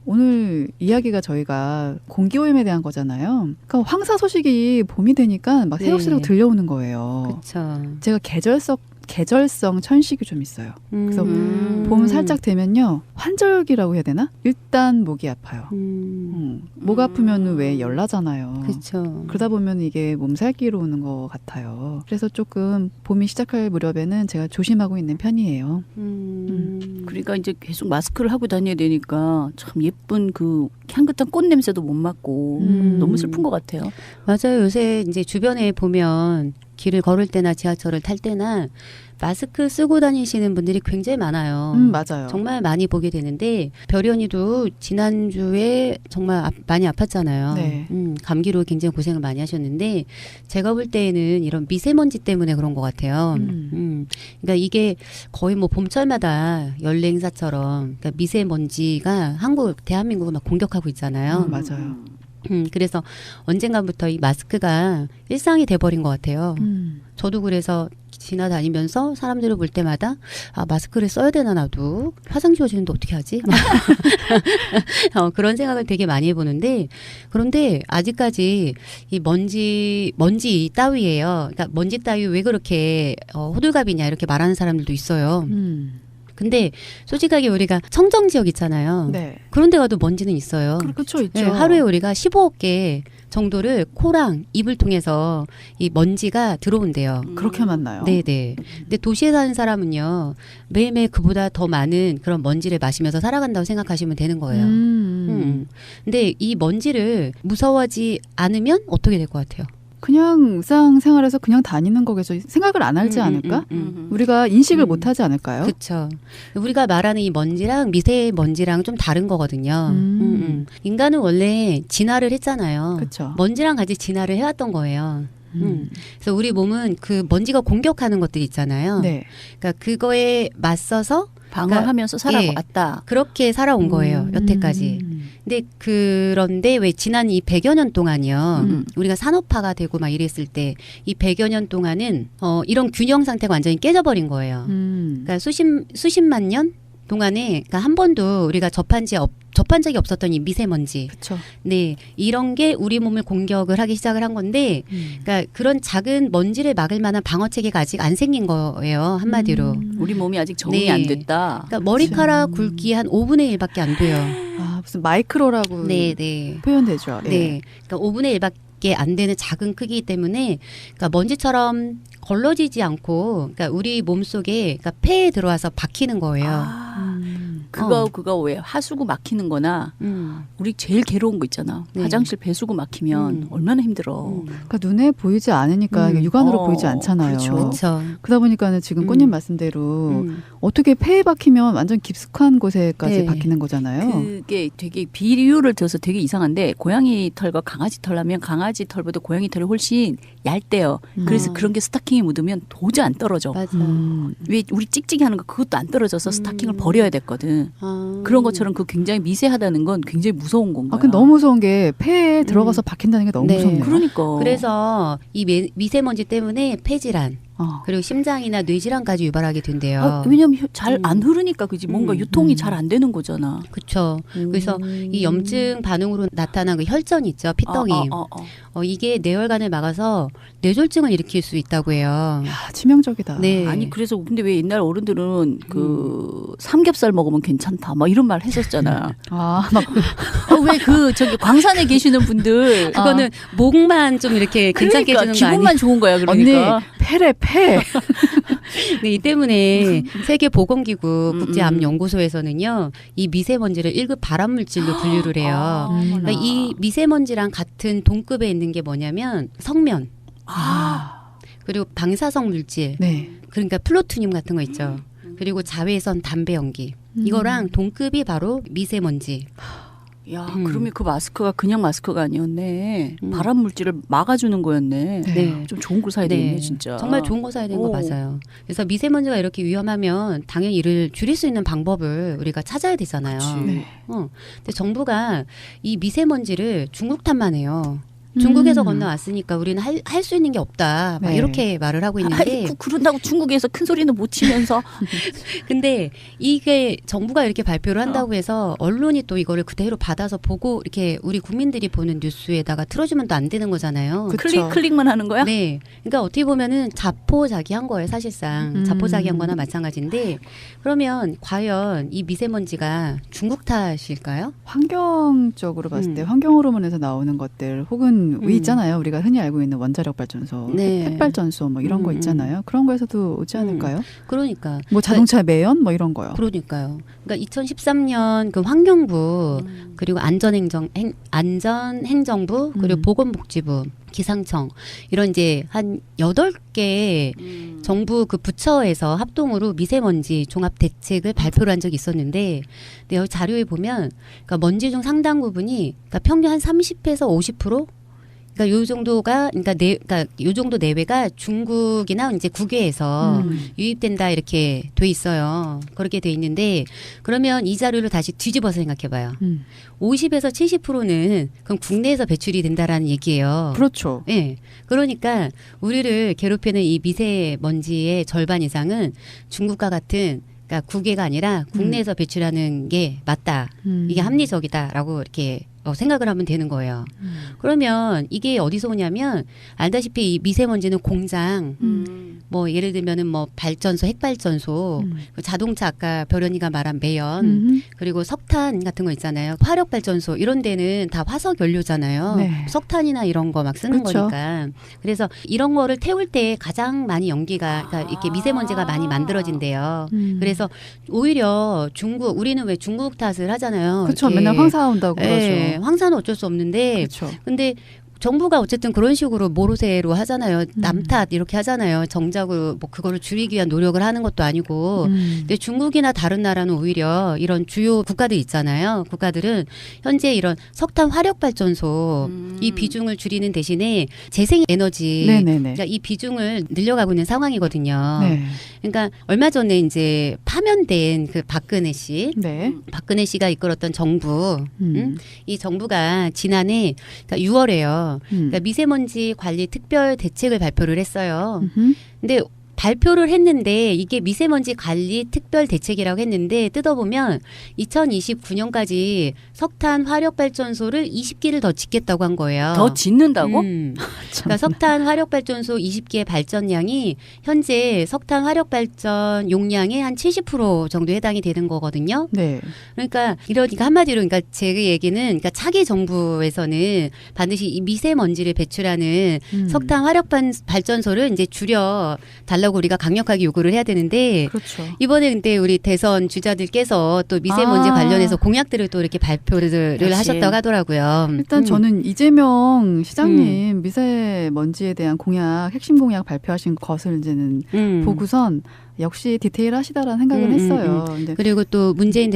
오늘 이야기가 저희가 공기오염에 대한 거잖아요. 그러니까 황사 소식이 봄이 되니까 막 새록새록 들려오는 거예요. 그쵸. 제가 계절성 천식이 좀 있어요. 그래서 봄 살짝 되면요 환절기라고 해야 되나? 일단 목이 아파요. 목 아프면 왜 열나잖아요. 그렇죠. 그러다 보면 이게 몸살기로 오는 것 같아요. 그래서 조금 봄이 시작할 무렵에는 제가 조심하고 있는 편이에요. 그러니까 이제 계속 마스크를 하고 다녀야 되니까 참 예쁜 그 향긋한 꽃 냄새도 못 맡고 너무 슬픈 것 같아요. 맞아요. 요새 이제 주변에 보면 길을 걸을 때나 지하철을 탈 때나 마스크 쓰고 다니시는 분들이 굉장히 많아요. 맞아요. 정말 많이 보게 되는데 별이 언니도 지난주에 정말 많이 아팠잖아요. 네. 감기로 굉장히 고생을 많이 하셨는데 제가 볼 때에는 이런 미세먼지 때문에 그런 것 같아요. 그러니까 이게 거의 뭐 봄철마다 연례 행사처럼 그러니까 미세먼지가 대한민국을 막 공격하고 있잖아요. 맞아요. 그래서 언젠가부터 이 마스크가 일상이 돼버린 것 같아요. 저도 그래서 지나다니면서 사람들을 볼 때마다 마스크를 써야 되나 나도 화상 지워지는데 어떻게 하지? 그런 생각을 되게 많이 해보는데 그런데 아직까지 이 먼지 따위예요. 그러니까 먼지 따위 왜 그렇게 호들갑이냐 이렇게 말하는 사람들도 있어요. 근데 솔직하게 우리가 청정 지역 있잖아요. 네. 그런 데 가도 먼지는 있어요. 그렇죠, 있죠. 네, 하루에 우리가 15억 개 정도를 코랑 입을 통해서 이 먼지가 들어온대요. 그렇게 많나요? 네네. 근데 도시에 사는 사람은요 매일매일 그보다 더 많은 그런 먼지를 마시면서 살아간다고 생각하시면 되는 거예요. 근데 이 먼지를 무서워하지 않으면 어떻게 될 것 같아요? 그냥 일상생활에서 그냥 다니는 거겠죠. 생각을 안 하지 않을까? 우리가 인식을 못 하지 않을까요? 그렇죠. 우리가 말하는 이 먼지랑 미세먼지랑 좀 다른 거거든요. 인간은 원래 진화를 했잖아요. 그쵸. 먼지랑 같이 진화를 해왔던 거예요. 그래서 우리 몸은 그 먼지가 공격하는 것들 있잖아요. 네. 그러니까 그거에 맞서서 방어하면서 살아왔다. 그렇게 살아온 거예요. 여태까지. 근데 그런데 왜 지난 이 100여 년 동안이요. 우리가 산업화가 되고 막 이랬을 때 이 100여 년 동안은 이런 균형 상태가 완전히 깨져버린 거예요. 그러니까 수십만 년 동안에 그러니까 한 번도 우리가 접한 적이 없었던 이 미세먼지. 그쵸. 네, 이런 게 우리 몸을 공격을 하기 시작을 한 건데, 그러니까 그런 작은 먼지를 막을 만한 방어 체계가 아직 안 생긴 거예요. 한마디로. 우리 몸이 아직 적응이 안 됐다. 그러니까 머리카락 굵기 한 5분의 1밖에 안 돼요. 아, 무슨 마이크로라고 표현되죠. 네, 네. 그러니까 5분의 1밖에 안 되는 작은 크기 때문에, 그러니까 먼지처럼 걸러지지 않고, 그러니까 우리 몸 속에, 그러니까 폐에 들어와서 박히는 거예요. 그거 왜 하수구 막히는 거나 우리 제일 괴로운 거 있잖아. 네. 화장실 배수구 막히면 얼마나 힘들어. 그러니까 눈에 보이지 않으니까 육안으로 보이지 않잖아요. 그렇죠. 그러다 보니까는 지금 꽃님 말씀대로 어떻게 폐에 박히면 완전 깊숙한 곳에까지 네. 박히는 거잖아요. 그게 되게 비유를 들어서 되게 이상한데 고양이 털과 강아지 털 하면 강아지 털보다 고양이 털이 훨씬 얇대요. 그래서 그런 게 스타킹에 묻으면 도저히 안 떨어져. 맞아. 왜 우리 찍찍이 하는 거 그것도 안 떨어져서 스타킹을 버려야 됐거든. 그런 것처럼 그 굉장히 미세하다는 건 굉장히 무서운 건 거야. 아, 너무 무서운 게 폐에 들어가서 박힌다는 게 너무 무섭네요. 그러니까. 그래서 이 미세먼지 때문에 폐질환 그리고 심장이나 뇌질환까지 유발하게 된대요. 왜냐면 잘 안 흐르니까 그지 뭔가 유통이 잘 안 되는 거잖아. 그렇죠. 그래서 이 염증 반응으로 나타난 그 혈전 있죠, 피덩이. 이게 뇌혈관을 막아서 뇌졸중을 일으킬 수 있다고 해요. 야, 치명적이다. 네. 아니 그래서 근데 왜 옛날 어른들은 그 삼겹살 먹으면 괜찮다, 막 이런 말 했었잖아. 왜 그 저기 광산에 계시는 분들 그거는 목만 좀 이렇게 괜찮게 해주는 거 아니에요? 기분만 좋은 거야. 그러니까 언니 폐래 폐. 네, 이 때문에 세계보건기구 국제암연구소에서는요, 이 미세먼지를 1급 발암물질로 분류를 해요. 그러니까 이 미세먼지랑 같은 동급에 있는 게 뭐냐면 성면, 그리고 방사성 물질, 그러니까 플루토늄 같은 거 있죠. 그리고 자외선 담배 연기, 이거랑 동급이 바로 미세먼지. 야, 그러면 그 마스크가 그냥 마스크가 아니었네. 발암 물질을 막아주는 거였네. 네. 좀 좋은 거 사야 되겠네, 진짜. 정말 좋은 거 사야 되는 거 맞아요. 그래서 미세먼지가 이렇게 위험하면 당연히 이를 줄일 수 있는 방법을 우리가 찾아야 되잖아요. 근데 정부가 이 미세먼지를 중국 탓만 해요. 중국에서 건너왔으니까 우리는 할 수 있는 게 없다. 막 이렇게 말을 하고 있는데. 그런다고 중국에서 큰 소리는 못 치면서. 근데 이게 정부가 이렇게 발표를 한다고 해서 언론이 또 이거를 그대로 받아서 보고 이렇게 우리 국민들이 보는 뉴스에다가 틀어주면 또 안 되는 거잖아요. 클릭만 하는 거야? 네. 그러니까 어떻게 보면은 자포자기한 거예요, 사실상. 자포자기한 거나 마찬가지인데, 그러면 과연 이 미세먼지가 중국 탓일까요? 환경적으로 봤을 때 환경 호르몬에서 나오는 것들 혹은 위 있잖아요. 우리가 흔히 알고 있는 원자력 발전소, 핵발전소 뭐 이런 거 있잖아요. 그런 거에서도 오지 않을까요? 그러니까 뭐 자동차 매연 뭐 이런 거요. 그러니까요. 그러니까 2013년 그 환경부 그리고 안전행정부 그리고 보건복지부 기상청 이런 이제 한 8개 정부 그 부처에서 합동으로 미세먼지 종합 대책을 발표를 한 적이 있었는데, 근데 여기 자료에 보면 그러니까 먼지 중 상당 부분이 그러니까 평균 한 30에서 50%. 그러니까 요 정도가 그러니까 요 정도 내외가 중국이나 이제 국외에서 유입된다 이렇게 돼 있어요. 그렇게 돼 있는데, 그러면 이 자료를 다시 뒤집어서 생각해봐요. 50에서 70%는 그럼 국내에서 배출이 된다라는 얘기예요. 그렇죠. 네. 그러니까 우리를 괴롭히는 이 미세먼지의 절반 이상은 중국과 같은 그러니까 국외가 아니라 국내에서 배출하는 게 맞다. 이게 합리적이다라고 이렇게 생각을 하면 되는 거예요. 그러면 이게 어디서 오냐면 알다시피 이 미세먼지는 공장, 뭐 예를 들면은 뭐 발전소, 핵발전소, 자동차 아까 별연이가 말한 매연, 그리고 석탄 같은 거 있잖아요. 화력발전소 이런 데는 다 화석 연료잖아요. 네. 석탄이나 이런 거 막 쓰는 그렇죠. 거니까. 그래서 이런 거를 태울 때 가장 많이 연기가 그러니까 이렇게 미세먼지가 많이 만들어진대요. 그래서 오히려 중국, 우리는 왜 중국 탓을 하잖아요. 그렇죠. 이렇게. 맨날 황사 온다고 네, 그러죠. 황사는 어쩔 수 없는데, 그쵸. 근데 정부가 어쨌든 그런 식으로 모르쇠로 하잖아요. 남탓 이렇게 하잖아요. 정작으로 뭐 그거를 줄이기 위한 노력을 하는 것도 아니고. 근데 중국이나 다른 나라는 오히려 이런 주요 국가들 있잖아요. 국가들은 현재 이런 석탄 화력 발전소 이 비중을 줄이는 대신에 재생 에너지 그러니까 이 비중을 늘려가고 있는 상황이거든요. 네. 그러니까 얼마 전에 이제 파면된 그 박근혜 씨, 박근혜 씨가 이끌었던 정부, 이 정부가 지난해 그러니까 6월에요. 그러니까 미세먼지 관리 특별 대책을 발표를 했어요. 근데 발표를 했는데 이게 미세먼지 관리 특별 대책이라고 했는데 뜯어보면 2029년까지 석탄 화력 발전소를 20기를 더 짓겠다고 한 거예요. 더 짓는다고? 그러니까 석탄 화력 발전소 20기의 발전량이 현재 석탄 화력 발전 용량의 한 70% 정도 해당이 되는 거거든요. 네. 그러니까 한마디로 그러니까 제 얘기는 그러니까 차기 정부에서는 반드시 이 미세먼지를 배출하는 석탄 화력 발전소를 이제 줄여 달라고 우리가 강력하게 요구를 해야 되는데 이번에 근데 우리 대선 주자들께서 또 미세먼지 관련해서 공약들을 또 이렇게 발표를 하셨다고 하더라고요. 일단 저는 이재명 시장님 미세먼지에 대한 공약, 핵심 공약 발표하신 것을 이제는 보고선 역시 디테일하시다라는 생각은 했어요. 근데 그리고 또 문재인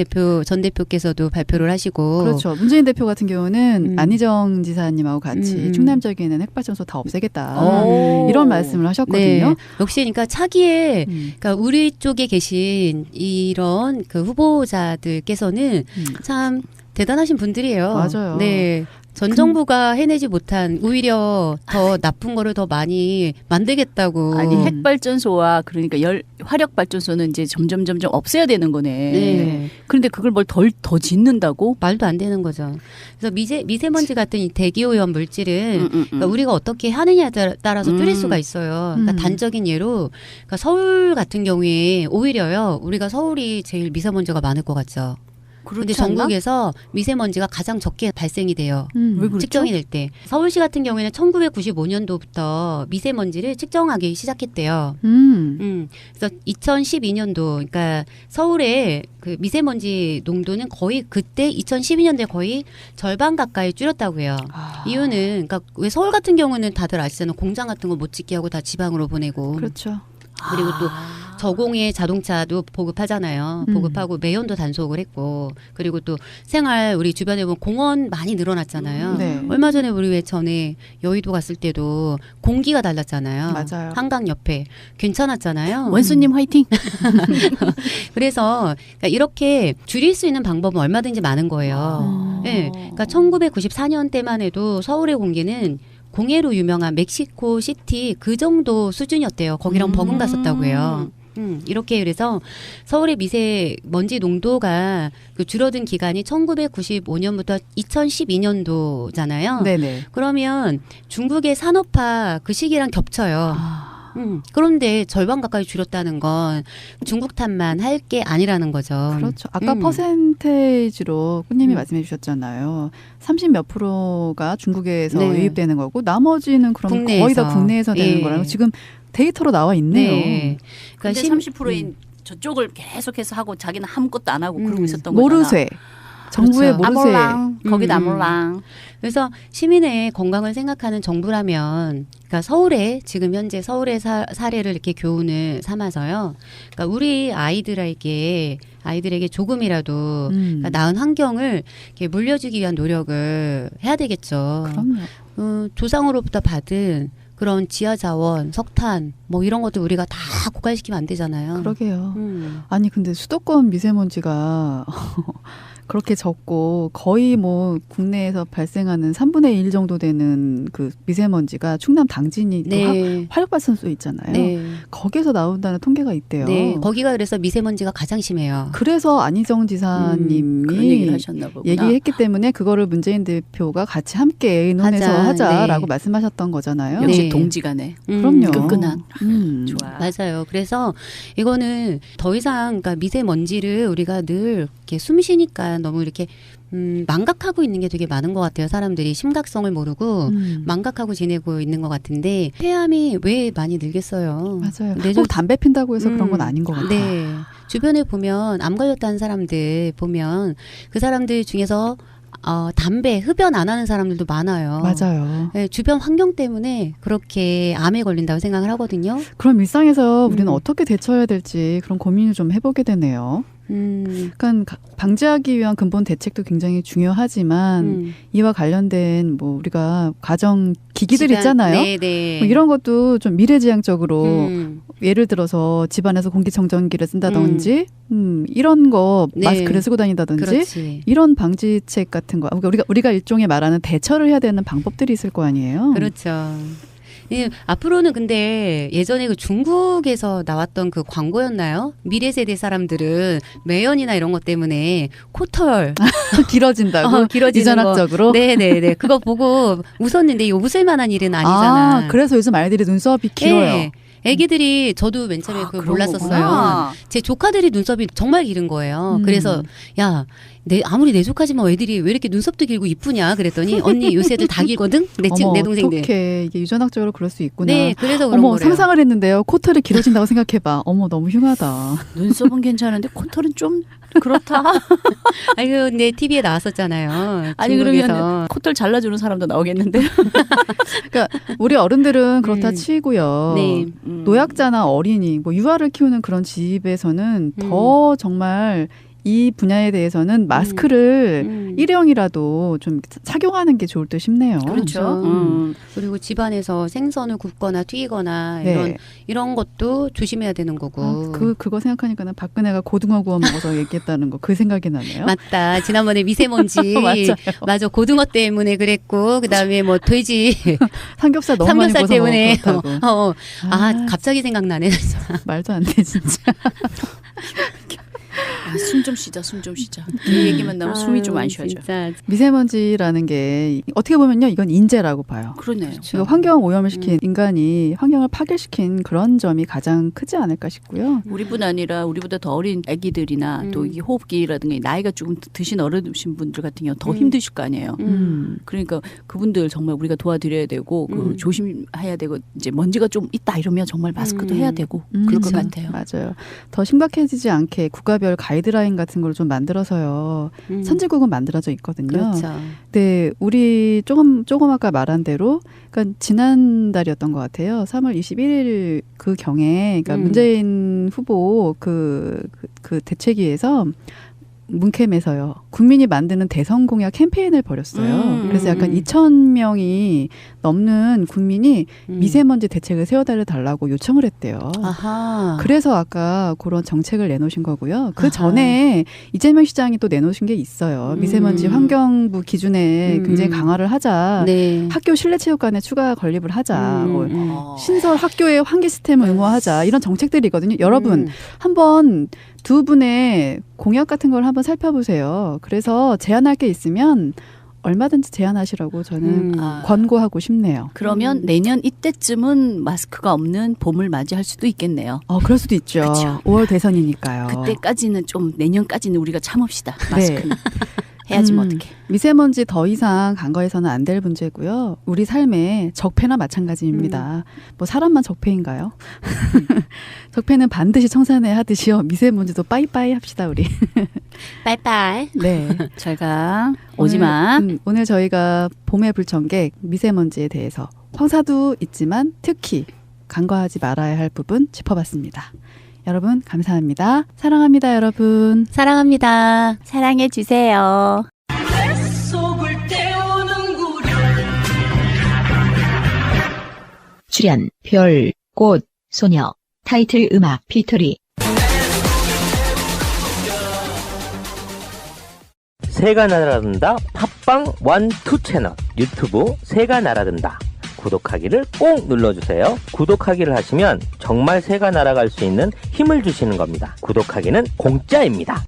전 대표께서도 발표를 하시고 그렇죠. 문재인 대표 같은 경우는 안희정 지사님하고 같이 충남 지역에는 핵발전소 다 없애겠다 이런 말씀을 하셨거든요. 네. 역시 그러니까 차기에 그러니까 우리 쪽에 계신 이런 그 후보자들께서는 참 대단하신 분들이에요. 맞아요. 네. 전 정부가 해내지 못한 오히려 더 나쁜 거를 더 많이 만들겠다고. 아니 핵발전소와 그러니까 화력발전소는 이제 점점 없애야 되는 거네. 네. 그런데 그걸 뭘 더 짓는다고? 말도 안 되는 거죠. 그래서 미세먼지 같은 이 대기오염 물질은 그러니까 우리가 어떻게 하느냐에 따라서 줄일 수가 있어요. 그러니까 단적인 예로 그러니까 서울 같은 경우에 오히려요. 우리가 서울이 제일 미세먼지가 많을 것 같죠. 그런데 전국에서 미세먼지가 가장 적게 발생이 돼요. 왜 그렇죠? 측정이 될 때. 서울시 같은 경우에는 1995년도부터 미세먼지를 측정하기 시작했대요. 그래서 2012년도 그러니까 서울의 그 미세먼지 농도는 거의 그때 2012년도에 거의 절반 가까이 줄였다고 해요. 이유는 그러니까 왜 서울 같은 경우는 다들 아시잖아요. 공장 같은 거 못 짓게 하고 다 지방으로 보내고. 그렇죠. 그리고 또 저공해 자동차도 보급하잖아요. 보급하고 매연도 단속을 했고 그리고 또 생활 우리 주변에 보면 공원 많이 늘어났잖아요. 네. 얼마 전에 우리 왜 전에 여의도 갔을 때도 공기가 달랐잖아요. 맞아요. 한강 옆에 괜찮았잖아요. 원수님 화이팅. 그래서 그러니까 이렇게 줄일 수 있는 방법은 얼마든지 많은 거예요. 네. 그러니까 1994년 때만 해도 서울의 공기는 공해로 유명한 멕시코 시티 그 정도 수준이었대요. 거기랑 버금갔었다고 해요. 이렇게 그래서 서울의 미세먼지 농도가 그 줄어든 기간이 1995년부터 2012년도잖아요. 네네. 그러면 중국의 산업화 그 시기랑 겹쳐요. 그런데 절반 가까이 줄였다는 건 중국 탓만 할 게 아니라는 거죠. 그렇죠. 아까 퍼센테이지로 꽃님이 말씀해 주셨잖아요. 30 몇 프로가 중국에서 유입되는 거고 나머지는 그럼 국내에서. 거의 다 국내에서 되는 거라고 지금 데이터로 나와 있네요. 네. 그러니까 30%인 저쪽을 계속해서 하고 자기는 아무것도 안 하고 그러고 있었던 거잖아. 모르쇠. 정부의 그렇죠. 모르쇠. 거기도 아몰랑. 그래서 시민의 건강을 생각하는 정부라면 그러니까 서울에 지금 현재 서울의 사례를 이렇게 교훈을 삼아서요. 그러니까 우리 아이들에게 조금이라도 그러니까 나은 환경을 이렇게 물려주기 위한 노력을 해야 되겠죠. 그럼요. 조상으로부터 받은 그런 지하 자원, 석탄 뭐 이런 것들 우리가 다 고갈시키면 안 되잖아요. 그러게요. 아니 근데 수도권 미세먼지가 그렇게 적고 거의 뭐 국내에서 발생하는 3분의 1 정도 되는 그 미세먼지가 충남 당진이 또 화력발전소 있잖아요. 네. 거기에서 나온다는 통계가 있대요. 네, 거기가 그래서 미세먼지가 가장 심해요. 그래서 안희정 지사님이 그런 얘기를 하셨나 보구나. 얘기했기 때문에 그거를 문재인 대표가 같이 함께 의논해서 하자라고 말씀하셨던 거잖아요. 역시 동지간에. 그럼요. 끈끈한. 좋아. 맞아요. 그래서 이거는 더 이상 그러니까 미세먼지를 우리가 늘 이렇게 숨 쉬니까 너무 이렇게 망각하고 있는 게 되게 많은 것 같아요. 사람들이 심각성을 모르고 망각하고 지내고 있는 것 같은데 폐암이 왜 많이 늘겠어요. 맞아요. 꼭 담배 핀다고 해서 그런 건 아닌 것 같아요. 네. 주변에 보면 암 걸렸다는 사람들 보면 그 사람들 중에서 담배, 흡연 안 하는 사람들도 많아요. 맞아요. 네, 주변 환경 때문에 그렇게 암에 걸린다고 생각을 하거든요. 그럼 일상에서 우리는 어떻게 대처해야 될지 그런 고민을 좀 해보게 되네요. 그러니까 방지하기 위한 근본 대책도 굉장히 중요하지만 이와 관련된 뭐 우리가 가정 기기들 있잖아요. 뭐 이런 것도 좀 미래지향적으로 예를 들어서 집안에서 공기청정기를 쓴다든지 이런 거 마스크를 쓰고 다닌다든지 그렇지. 이런 방지책 같은 거 우리가 일종의 말하는 대처를 해야 되는 방법들이 있을 거 아니에요. 그렇죠. 예, 앞으로는 근데 예전에 그 중국에서 나왔던 그 광고였나요? 미래 세대 사람들은 매연이나 이런 것 때문에 코털 길어진다고 유전학적으로. 네네네. 그거 보고 웃었는데 이거 웃을 만한 일은 아니잖아. 그래서 요즘 아이들이 눈썹이 길어요. 네. 애기들이 저도 맨 처음에 그걸 몰랐었어요. 거구나. 제 조카들이 눈썹이 정말 기른 거예요. 그래서 야, 아무리 내 조카지만 애들이 왜 이렇게 눈썹도 길고 이쁘냐 그랬더니 언니 요새 애들 다 길거든. 내 동생들. 어떡해. 이게 유전학적으로 그럴 수 있구나. 네, 그래서 그런 거래요. 상상을 했는데요. 코털이 길어진다고 생각해봐. 어머 너무 흉하다. 눈썹은 괜찮은데 코털은 좀 그렇다. 아이고, 근데 TV에 나왔었잖아요. 아니 그러면 코털 잘라주는 사람도 나오겠는데. 그러니까 우리 어른들은 그렇다 치고요. 네. 노약자나 어린이, 뭐 유아를 키우는 그런 집에서는 더 정말 이 분야에 대해서는 마스크를 일회용이라도 좀 착용하는 게 좋을 듯 싶네요. 그렇죠. 그리고 집안에서 생선을 굽거나 튀기거나 이런 것도 조심해야 되는 거고. 그거 생각하니까는 박근혜가 고등어 구워 먹어서 얘기했다는 거 그 생각이 나네요. 맞다. 지난번에 미세먼지 맞아. 고등어 때문에 그랬고 그다음에 뭐 돼지 삼겹살 너무 많이 구워서 때문에 그렇다고. 갑자기 생각나네. 말도 안 돼 진짜. 숨 좀 쉬자. 이 얘기만 나오면 숨이 좀 안 쉬어져. 진짜. 미세먼지라는 게 어떻게 보면요, 이건 인재라고 봐요. 그러네요. 그렇죠. 환경 오염을 시킨 인간이 환경을 파괴시킨 그런 점이 가장 크지 않을까 싶고요. 우리뿐 아니라 우리보다 더 어린 아기들이나 또 이 호흡기라든가 나이가 조금 드신 어르신 분들 같은 경우 더 힘드실 거 아니에요. 그러니까 그분들 정말 우리가 도와드려야 되고 조심해야 되고 이제 먼지가 좀 있다 이러면 정말 마스크도 해야 되고 그럴 것 같아요. 맞아요. 더 심각해지지 않게 국가별 가이드라인 같은 걸 좀 만들어서요. 선진국은 만들어져 있거든요. 그렇죠. 네, 우리 조금 아까 말한 대로, 그러니까 지난달이었던 것 같아요. 3월 21일 그 경에, 그러니까 문재인 후보 그 대책위에서 문캠에서요. 국민이 만드는 대선 공약 캠페인을 벌였어요. 그래서 약간 2,000명이 넘는 국민이 미세먼지 대책을 세워달라고 요청을 했대요. 아하. 그래서 아까 그런 정책을 내놓으신 거고요. 그 전에 이재명 시장이 또 내놓으신 게 있어요. 미세먼지 환경부 기준에 굉장히 강화를 하자. 네. 학교 실내체육관에 추가 건립을 하자. 신설 학교의 환기 시스템을 응원하자. 이런 정책들이거든요. 여러분 한번 두 분의 공약 같은 걸 한번 살펴보세요. 그래서 제안할 게 있으면 얼마든지 제안하시라고 저는 권고하고 싶네요. 그러면 내년 이때쯤은 마스크가 없는 봄을 맞이할 수도 있겠네요. 그럴 수도 있죠. 그쵸. 5월 대선이니까요. 그때까지는 좀 내년까지는 우리가 참읍시다. 마스크는. 네. 해야지 뭐 어떡해. 미세먼지 더 이상 간과해서는 안 될 문제고요. 우리 삶의 적폐나 마찬가지입니다. 뭐 사람만 적폐인가요? 적폐는 반드시 청산해야 하듯이요. 미세먼지도 빠이빠이 합시다 우리. 빠이빠이. 네. 잘 가. 오지마. 오늘 저희가 봄의 불청객 미세먼지에 대해서 황사도 있지만 특히 간과하지 말아야 할 부분 짚어봤습니다. 여러분 감사합니다. 사랑합니다 여러분. 사랑합니다. 사랑해 주세요. 출연 별, 꽃, 소녀. 타이틀 음악 피터리. 새가 날아든다 팟빵 1, 2 채널 유튜브 새가 날아든다. 구독하기를 꼭 눌러주세요. 구독하기를 하시면 정말 새가 날아갈 수 있는 힘을 주시는 겁니다. 구독하기는 공짜입니다.